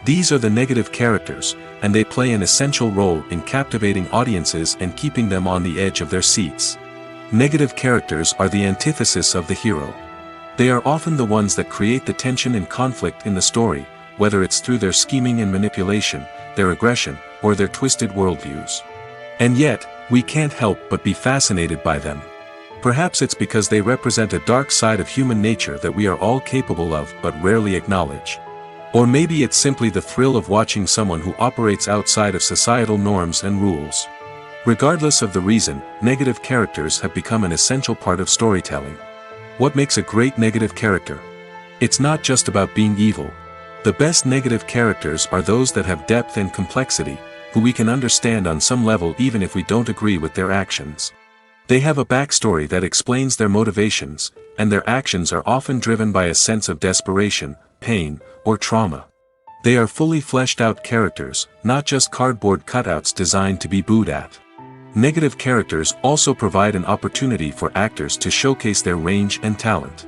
These are the negative characters, and they play an essential role in captivating audiences and keeping them on the edge of their seats. Negative characters are the antithesis of the hero. They are often the ones that create the tension and conflict in the story, whether it's through their scheming and manipulation, their aggression, or their twisted worldviews. And yet, we can't help but be fascinated by them. Perhaps it's because they represent a dark side of human nature that we are all capable of but rarely acknowledge. Or maybe it's simply the thrill of watching someone who operates outside of societal norms and rules. Regardless of the reason, negative characters have become an essential part of storytelling. What makes a great negative character? It's not just about being evil. The best negative characters are those that have depth and complexity, who we can understand on some level even if we don't agree with their actions. They have a backstory that explains their motivations, and their actions are often driven by a sense of desperation, pain, or trauma. They are fully fleshed out characters, not just cardboard cutouts designed to be booed at. Negative characters also provide an opportunity for actors to showcase their range and talent.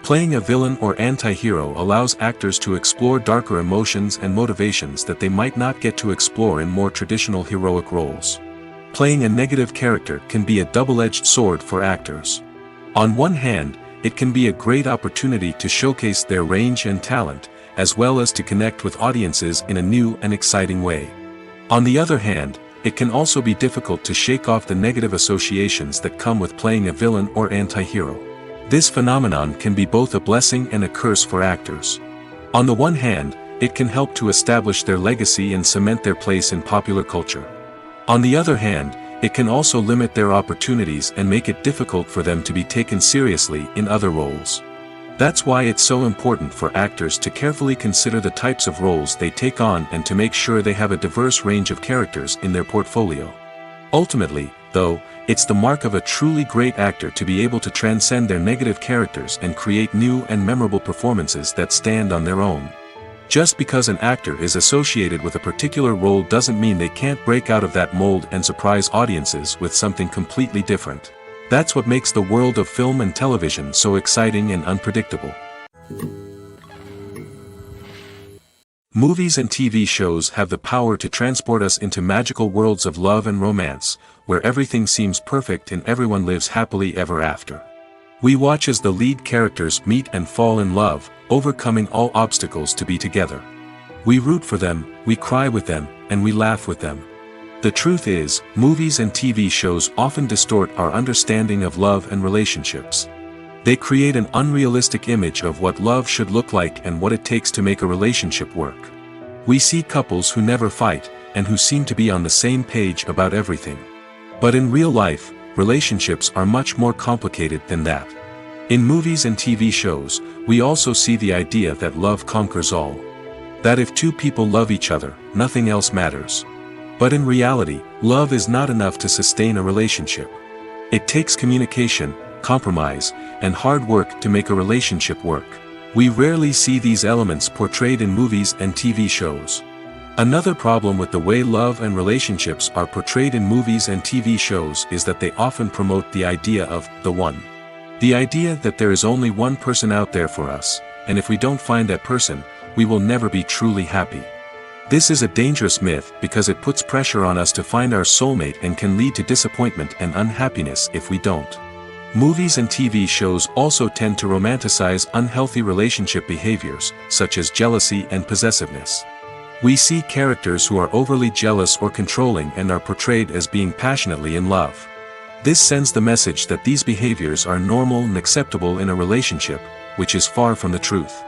Playing a villain or anti-hero allows actors to explore darker emotions and motivations that they might not get to explore in more traditional heroic roles. Playing a negative character can be a double-edged sword for actors. On one hand, it can be a great opportunity to showcase their range and talent, as well as to connect with audiences in a new and exciting way. On the other hand, it can also be difficult to shake off the negative associations that come with playing a villain or anti-hero. This phenomenon can be both a blessing and a curse for actors. On the one hand, it can help to establish their legacy and cement their place in popular culture. On the other hand, it can also limit their opportunities and make it difficult for them to be taken seriously in other roles. That's why it's so important for actors to carefully consider the types of roles they take on and to make sure they have a diverse range of characters in their portfolio. Ultimately, though, it's the mark of a truly great actor to be able to transcend their negative characters and create new and memorable performances that stand on their own. Just because an actor is associated with a particular role doesn't mean they can't break out of that mold and surprise audiences with something completely different. That's what makes the world of film and television so exciting and unpredictable. Movies and TV shows have the power to transport us into magical worlds of love and romance, where everything seems perfect and everyone lives happily ever after. We watch as the lead characters meet and fall in love, overcoming all obstacles to be together. We root for them, we cry with them, and we laugh with them. The truth is, movies and TV shows often distort our understanding of love and relationships. They create an unrealistic image of what love should look like and what it takes to make a relationship work. We see couples who never fight, and who seem to be on the same page about everything. But in real life, relationships are much more complicated than that. In movies and TV shows, we also see the idea that love conquers all. That if two people love each other, nothing else matters. But in reality, love is not enough to sustain a relationship. It takes communication, compromise, and hard work to make a relationship work. We rarely see these elements portrayed in movies and TV shows. Another problem with the way love and relationships are portrayed in movies and TV shows is that they often promote the idea of the one. The idea that there is only one person out there for us, and if we don't find that person, we will never be truly happy. This is a dangerous myth because it puts pressure on us to find our soulmate and can lead to disappointment and unhappiness if we don't. Movies and TV shows also tend to romanticize unhealthy relationship behaviors, such as jealousy and possessiveness. We see characters who are overly jealous or controlling and are portrayed as being passionately in love. This sends the message that these behaviors are normal and acceptable in a relationship, which is far from the truth.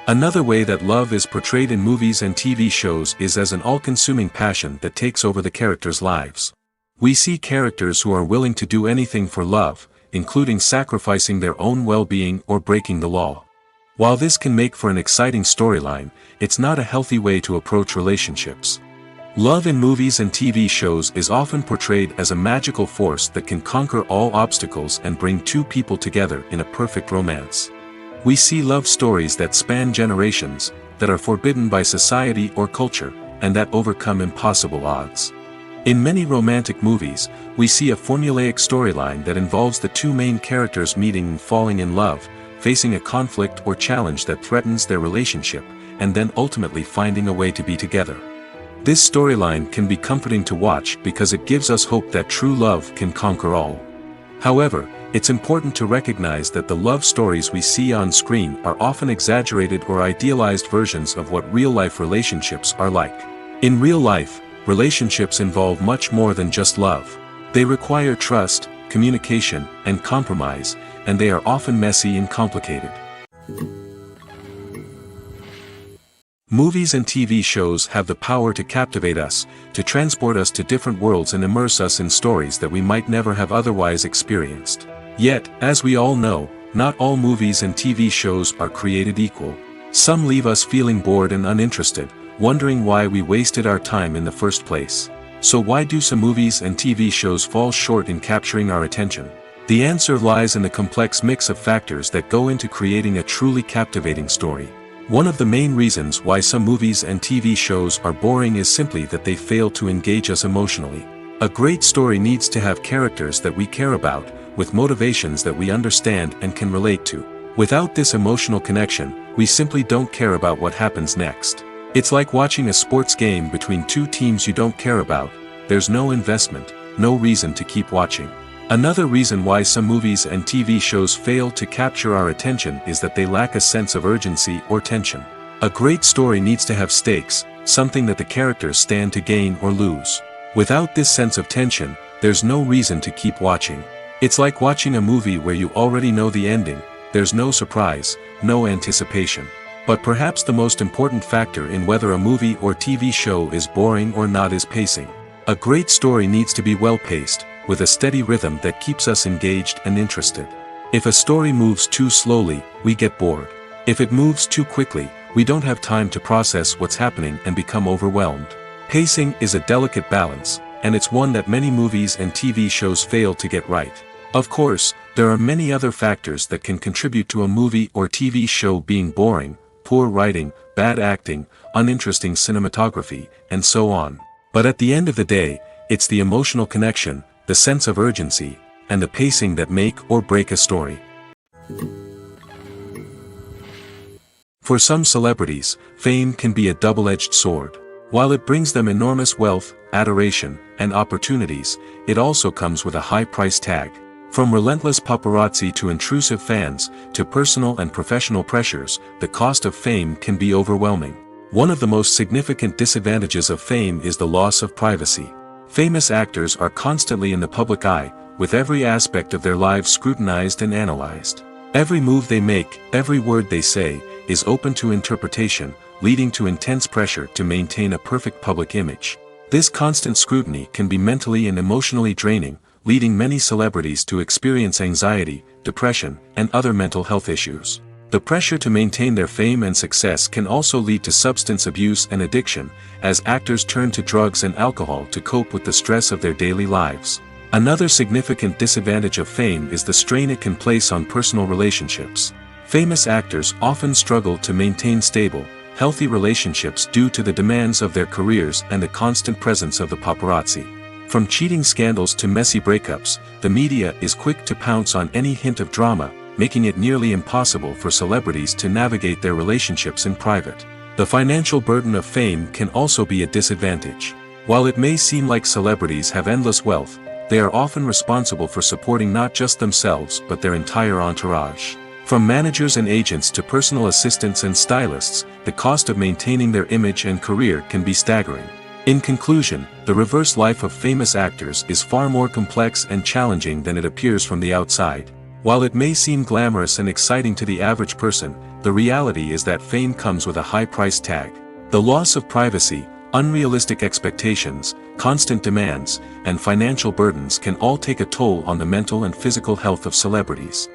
Another way that love is portrayed in movies and TV shows is as an all-consuming passion that takes over the characters' lives. We see characters who are willing to do anything for love, including sacrificing their own well-being or breaking the law. While this can make for an exciting storyline, it's not a healthy way to approach relationships. Love in movies and TV shows is often portrayed as a magical force that can conquer all obstacles and bring two people together in a perfect romance. We see love stories that span generations, that are forbidden by society or culture, and that overcome impossible odds. In many romantic movies, we see a formulaic storyline that involves the two main characters meeting and falling in love, facing a conflict or challenge that threatens their relationship, and then ultimately finding a way to be together. This storyline can be comforting to watch because it gives us hope that true love can conquer all. However, it's important to recognize that the love stories we see on screen are often exaggerated or idealized versions of what real-life relationships are like. In real life, relationships involve much more than just love. They require trust, communication, and compromise, and they are often messy and complicated. Movies and TV shows have the power to captivate us, to transport us to different worlds and immerse us in stories that we might never have otherwise experienced. Yet, as we all know, not all movies and TV shows are created equal. Some leave us feeling bored and uninterested, wondering why we wasted our time in the first place. So why do some movies and TV shows fall short in capturing our attention? The answer lies in the complex mix of factors that go into creating a truly captivating story. One of the main reasons why some movies and TV shows are boring is simply that they fail to engage us emotionally. A great story needs to have characters that we care about, with motivations that we understand and can relate to. Without this emotional connection, we simply don't care about what happens next. It's like watching a sports game between two teams you don't care about. There's no investment, no reason to keep watching. Another reason why some movies and TV shows fail to capture our attention is that they lack a sense of urgency or tension. A great story needs to have stakes, something that the characters stand to gain or lose. Without this sense of tension, there's no reason to keep watching. It's like watching a movie where you already know the ending. There's no surprise, no anticipation. But perhaps the most important factor in whether a movie or TV show is boring or not is pacing. A great story needs to be well-paced, with a steady rhythm that keeps us engaged and interested. If a story moves too slowly, we get bored. If it moves too quickly, we don't have time to process what's happening and become overwhelmed. Pacing is a delicate balance, and it's one that many movies and TV shows fail to get right. Of course, there are many other factors that can contribute to a movie or TV show being boring: poor writing, bad acting, uninteresting cinematography, and so on. But at the end of the day, it's the emotional connection, the sense of urgency, and the pacing that make or break a story. For some celebrities, fame can be a double-edged sword. While it brings them enormous wealth, adoration, and opportunities, it also comes with a high price tag. From relentless paparazzi to intrusive fans, to personal and professional pressures, the cost of fame can be overwhelming. One of the most significant disadvantages of fame is the loss of privacy. Famous actors are constantly in the public eye, with every aspect of their lives scrutinized and analyzed. Every move they make, every word they say, is open to interpretation, leading to intense pressure to maintain a perfect public image. This constant scrutiny can be mentally and emotionally draining, leading many celebrities to experience anxiety, depression, and other mental health issues. The pressure to maintain their fame and success can also lead to substance abuse and addiction, as actors turn to drugs and alcohol to cope with the stress of their daily lives. Another significant disadvantage of fame is the strain it can place on personal relationships. Famous actors often struggle to maintain stable, healthy relationships due to the demands of their careers and the constant presence of the paparazzi. From cheating scandals to messy breakups, the media is quick to pounce on any hint of drama, making it nearly impossible for celebrities to navigate their relationships in private. The financial burden of fame can also be a disadvantage. While it may seem like celebrities have endless wealth, they are often responsible for supporting not just themselves but their entire entourage. From managers and agents to personal assistants and stylists, the cost of maintaining their image and career can be staggering. In conclusion, the reverse life of famous actors is far more complex and challenging than it appears from the outside. While it may seem glamorous and exciting to the average person, the reality is that fame comes with a high price tag. The loss of privacy, unrealistic expectations, constant demands, and financial burdens can all take a toll on the mental and physical health of celebrities.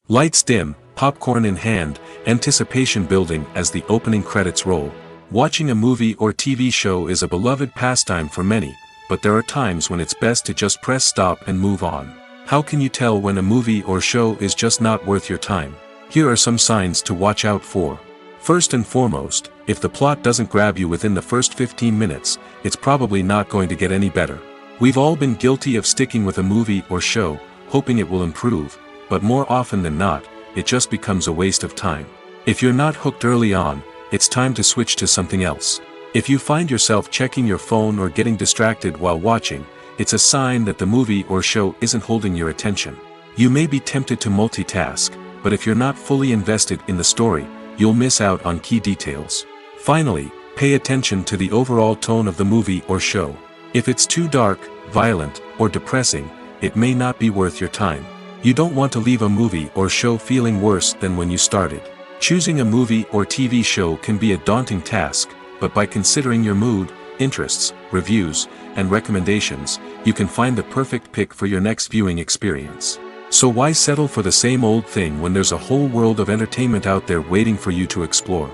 Lights dim, popcorn in hand, anticipation building as the opening credits roll. Watching a movie or TV show is a beloved pastime for many, but there are times when it's best to just press stop and move on. How can you tell when a movie or show is just not worth your time? Here are some signs to watch out for. First and foremost, if the plot doesn't grab you within the first 15 minutes, it's probably not going to get any better. We've all been guilty of sticking with a movie or show, hoping it will improve, but more often than not, it just becomes a waste of time. If you're not hooked early on, it's time to switch to something else. If you find yourself checking your phone or getting distracted while watching, it's a sign that the movie or show isn't holding your attention. You may be tempted to multitask, but if you're not fully invested in the story, you'll miss out on key details. Finally, pay attention to the overall tone of the movie or show. If it's too dark, violent, or depressing, it may not be worth your time. You don't want to leave a movie or show feeling worse than when you started. Choosing a movie or TV show can be a daunting task, but by considering your mood, interests, reviews, and recommendations, you can find the perfect pick for your next viewing experience. So why settle for the same old thing when there's a whole world of entertainment out there waiting for you to explore?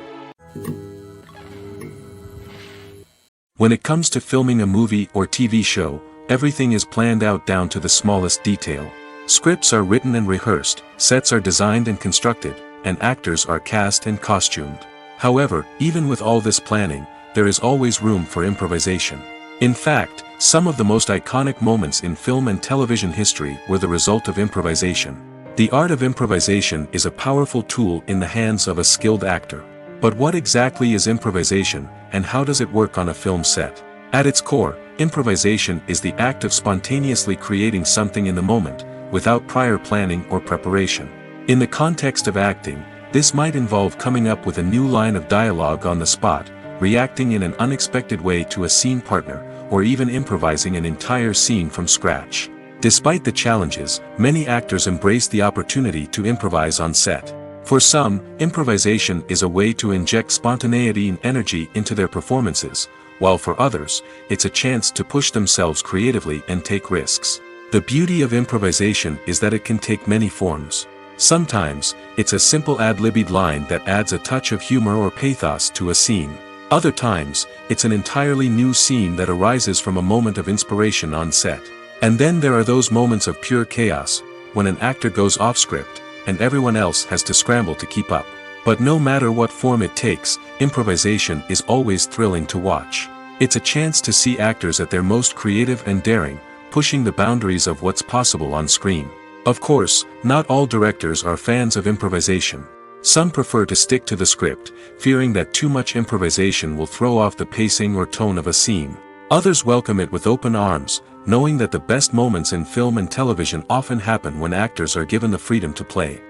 When it comes to filming a movie or TV show, everything is planned out down to the smallest detail. Scripts are written and rehearsed, sets are designed and constructed, and actors are cast and costumed. However, even with all this planning, there is always room for improvisation. In fact, some of the most iconic moments in film and television history were the result of improvisation. The art of improvisation is a powerful tool in the hands of a skilled actor. But what exactly is improvisation, and how does it work on a film set? At its core, improvisation is the act of spontaneously creating something in the moment, without prior planning or preparation. In the context of acting, this might involve coming up with a new line of dialogue on the spot, reacting in an unexpected way to a scene partner, or even improvising an entire scene from scratch. Despite the challenges, many actors embrace the opportunity to improvise on set. For some, improvisation is a way to inject spontaneity and energy into their performances, while for others, it's a chance to push themselves creatively and take risks. The beauty of improvisation is that it can take many forms. Sometimes, it's a simple ad-libbed line that adds a touch of humor or pathos to a scene. Other times, it's an entirely new scene that arises from a moment of inspiration on set. And then there are those moments of pure chaos, when an actor goes off script, and everyone else has to scramble to keep up. But no matter what form it takes, improvisation is always thrilling to watch. It's a chance to see actors at their most creative and daring, pushing the boundaries of what's possible on screen. Of course, not all directors are fans of improvisation. Some prefer to stick to the script, fearing that too much improvisation will throw off the pacing or tone of a scene. Others welcome it with open arms, knowing that the best moments in film and television often happen when actors are given the freedom to play.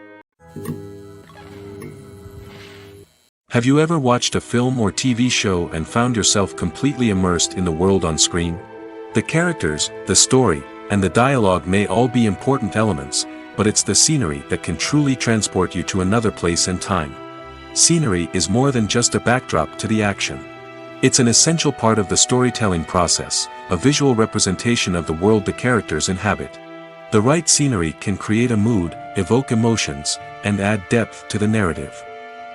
Have you ever watched a film or TV show and found yourself completely immersed in the world on screen? The characters, the story, and the dialogue may all be important elements, but it's the scenery that can truly transport you to another place and time. Scenery is more than just a backdrop to the action. It's an essential part of the storytelling process, a visual representation of the world the characters inhabit. The right scenery can create a mood, evoke emotions, and add depth to the narrative.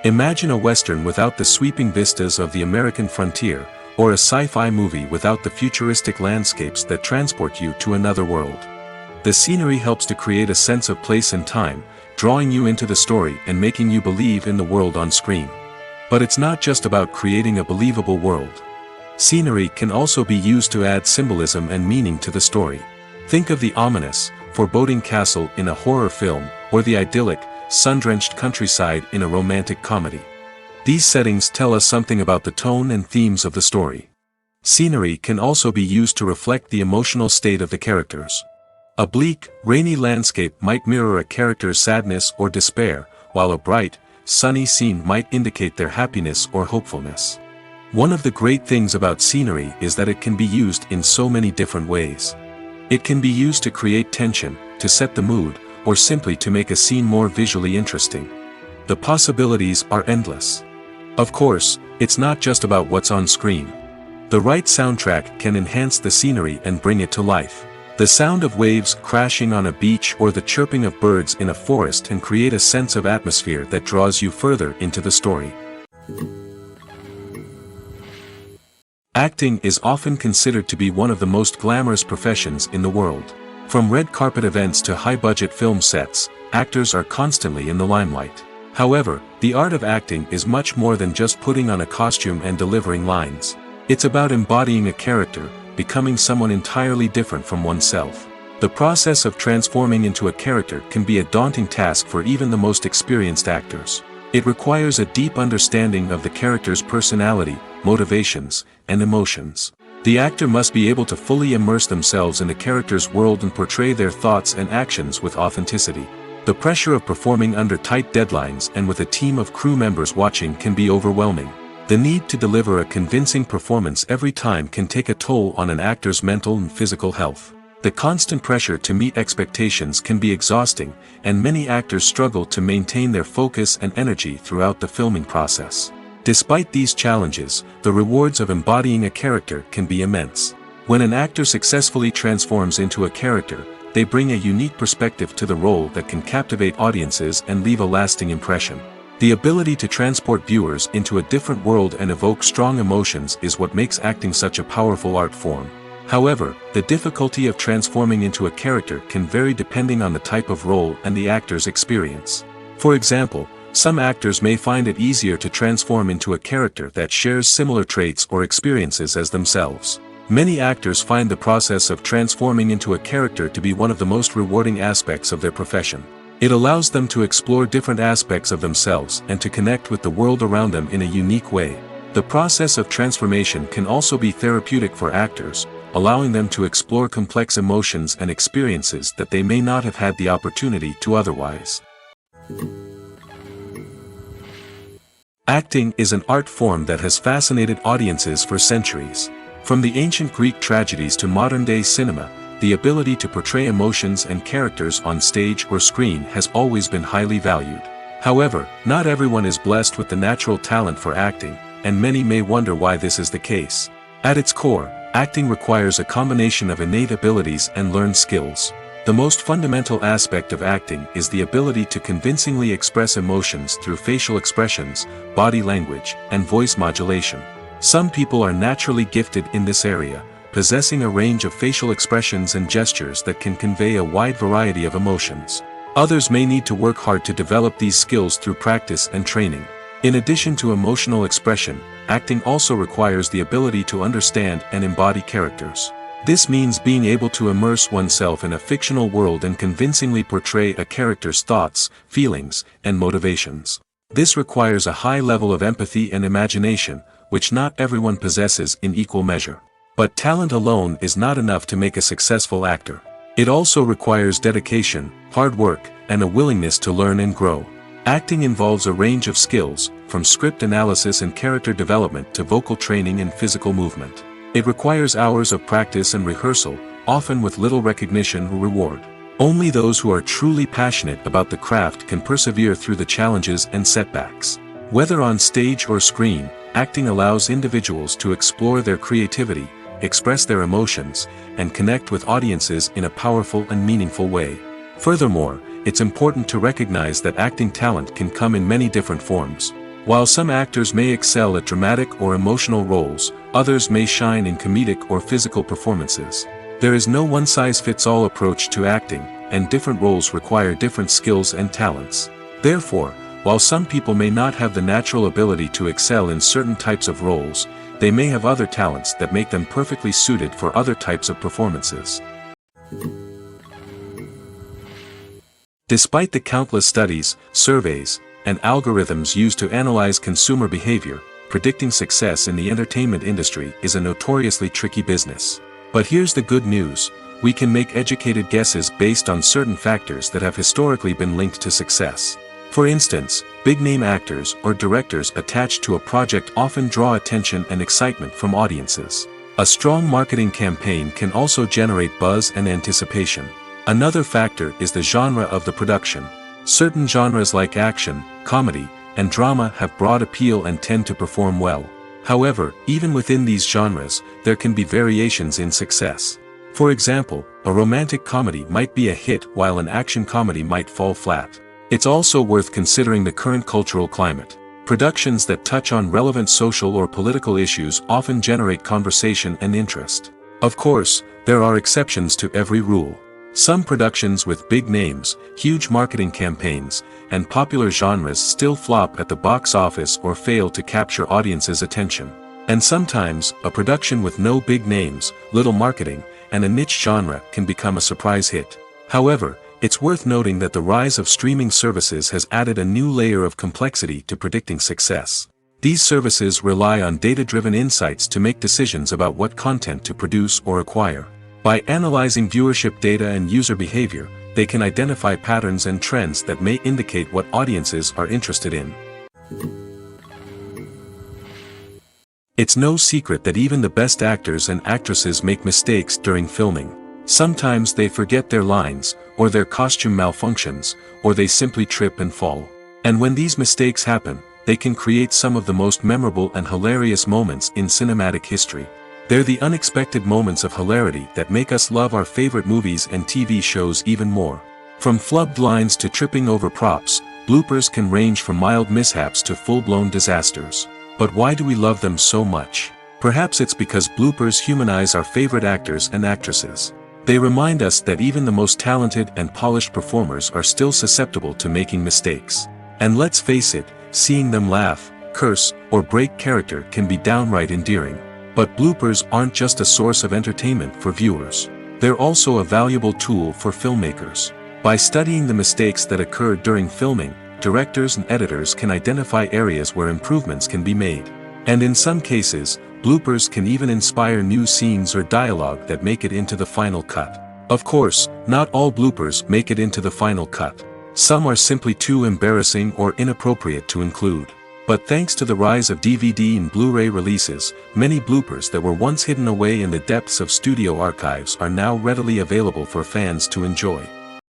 Imagine a Western without the sweeping vistas of the American frontier, or a sci-fi movie without the futuristic landscapes that transport you to another world. The scenery helps to create a sense of place and time, drawing you into the story and making you believe in the world on screen. But it's not just about creating a believable world. Scenery can also be used to add symbolism and meaning to the story. Think of the ominous, foreboding castle in a horror film, or the idyllic, sun-drenched countryside in a romantic comedy. These settings tell us something about the tone and themes of the story. Scenery can also be used to reflect the emotional state of the characters. A bleak, rainy landscape might mirror a character's sadness or despair, while a bright, sunny scene might indicate their happiness or hopefulness. One of the great things about scenery is that it can be used in so many different ways. It can be used to create tension, to set the mood, or simply to make a scene more visually interesting. The possibilities are endless. Of course, it's not just about what's on screen. The right soundtrack can enhance the scenery and bring it to life. The sound of waves crashing on a beach or the chirping of birds in a forest can create a sense of atmosphere that draws you further into the story. Acting is often considered to be one of the most glamorous professions in the world. From red carpet events to high-budget film sets, actors are constantly in the limelight. However, the art of acting is much more than just putting on a costume and delivering lines. It's about embodying a character, becoming someone entirely different from oneself. The process of transforming into a character can be a daunting task for even the most experienced actors. It requires a deep understanding of the character's personality, motivations, and emotions. The actor must be able to fully immerse themselves in the character's world and portray their thoughts and actions with authenticity. The pressure of performing under tight deadlines and with a team of crew members watching can be overwhelming. The need to deliver a convincing performance every time can take a toll on an actor's mental and physical health. The constant pressure to meet expectations can be exhausting, and many actors struggle to maintain their focus and energy throughout the filming process. Despite these challenges, the rewards of embodying a character can be immense. When an actor successfully transforms into a character, they bring a unique perspective to the role that can captivate audiences and leave a lasting impression. The ability to transport viewers into a different world and evoke strong emotions is what makes acting such a powerful art form. However, the difficulty of transforming into a character can vary depending on the type of role and the actor's experience. For example, some actors may find it easier to transform into a character that shares similar traits or experiences as themselves. Many actors find the process of transforming into a character to be one of the most rewarding aspects of their profession. It allows them to explore different aspects of themselves and to connect with the world around them in a unique way. The process of transformation can also be therapeutic for actors, allowing them to explore complex emotions and experiences that they may not have had the opportunity to otherwise. Acting is an art form that has fascinated audiences for centuries. From the ancient Greek tragedies to modern-day cinema, the ability to portray emotions and characters on stage or screen has always been highly valued. However, not everyone is blessed with the natural talent for acting, and many may wonder why this is the case. At its core, acting requires a combination of innate abilities and learned skills. The most fundamental aspect of acting is the ability to convincingly express emotions through facial expressions, body language, and voice modulation. Some people are naturally gifted in this area, possessing a range of facial expressions and gestures that can convey a wide variety of emotions. Others may need to work hard to develop these skills through practice and training. In addition to emotional expression, acting also requires the ability to understand and embody characters. This means being able to immerse oneself in a fictional world and convincingly portray a character's thoughts, feelings, and motivations. This requires a high level of empathy and imagination, which not everyone possesses in equal measure. But talent alone is not enough to make a successful actor. It also requires dedication, hard work, and a willingness to learn and grow. Acting involves a range of skills, from script analysis and character development to vocal training and physical movement. It requires hours of practice and rehearsal, often with little recognition or reward. Only those who are truly passionate about the craft can persevere through the challenges and setbacks. Whether on stage or screen, acting allows individuals to explore their creativity, express their emotions, and connect with audiences in a powerful and meaningful way. Furthermore, it's important to recognize that acting talent can come in many different forms. While some actors may excel at dramatic or emotional roles, others may shine in comedic or physical performances. There is no one-size-fits-all approach to acting, and different roles require different skills and talents. Therefore, while some people may not have the natural ability to excel in certain types of roles, they may have other talents that make them perfectly suited for other types of performances. Despite the countless studies, surveys, and algorithms used to analyze consumer behavior, predicting success in the entertainment industry is a notoriously tricky business. But here's the good news: we can make educated guesses based on certain factors that have historically been linked to success. For instance, big-name actors or directors attached to a project often draw attention and excitement from audiences. A strong marketing campaign can also generate buzz and anticipation. Another factor is the genre of the production. Certain genres like action, comedy, and drama have broad appeal and tend to perform well. However, even within these genres, there can be variations in success. For example, a romantic comedy might be a hit while an action comedy might fall flat. It's also worth considering the current cultural climate. Productions that touch on relevant social or political issues often generate conversation and interest. Of course, there are exceptions to every rule. Some productions with big names, huge marketing campaigns, and popular genres still flop at the box office or fail to capture audiences' attention. And sometimes, a production with no big names, little marketing, and a niche genre can become a surprise hit. However, it's worth noting that the rise of streaming services has added a new layer of complexity to predicting success. These services rely on data-driven insights to make decisions about what content to produce or acquire. By analyzing viewership data and user behavior, they can identify patterns and trends that may indicate what audiences are interested in. It's no secret that even the best actors and actresses make mistakes during filming. Sometimes they forget their lines, or their costume malfunctions, or they simply trip and fall. And when these mistakes happen, they can create some of the most memorable and hilarious moments in cinematic history. They're the unexpected moments of hilarity that make us love our favorite movies and TV shows even more. From flubbed lines to tripping over props, bloopers can range from mild mishaps to full-blown disasters. But why do we love them so much? Perhaps it's because bloopers humanize our favorite actors and actresses. They remind us that even the most talented and polished performers are still susceptible to making mistakes. And let's face it, seeing them laugh, curse, or break character can be downright endearing. But bloopers aren't just a source of entertainment for viewers. They're also a valuable tool for filmmakers. By studying the mistakes that occurred during filming, directors and editors can identify areas where improvements can be made. And in some cases, bloopers can even inspire new scenes or dialogue that make it into the final cut. Of course, not all bloopers make it into the final cut. Some are simply too embarrassing or inappropriate to include. But thanks to the rise of DVD and Blu-ray releases, many bloopers that were once hidden away in the depths of studio archives are now readily available for fans to enjoy.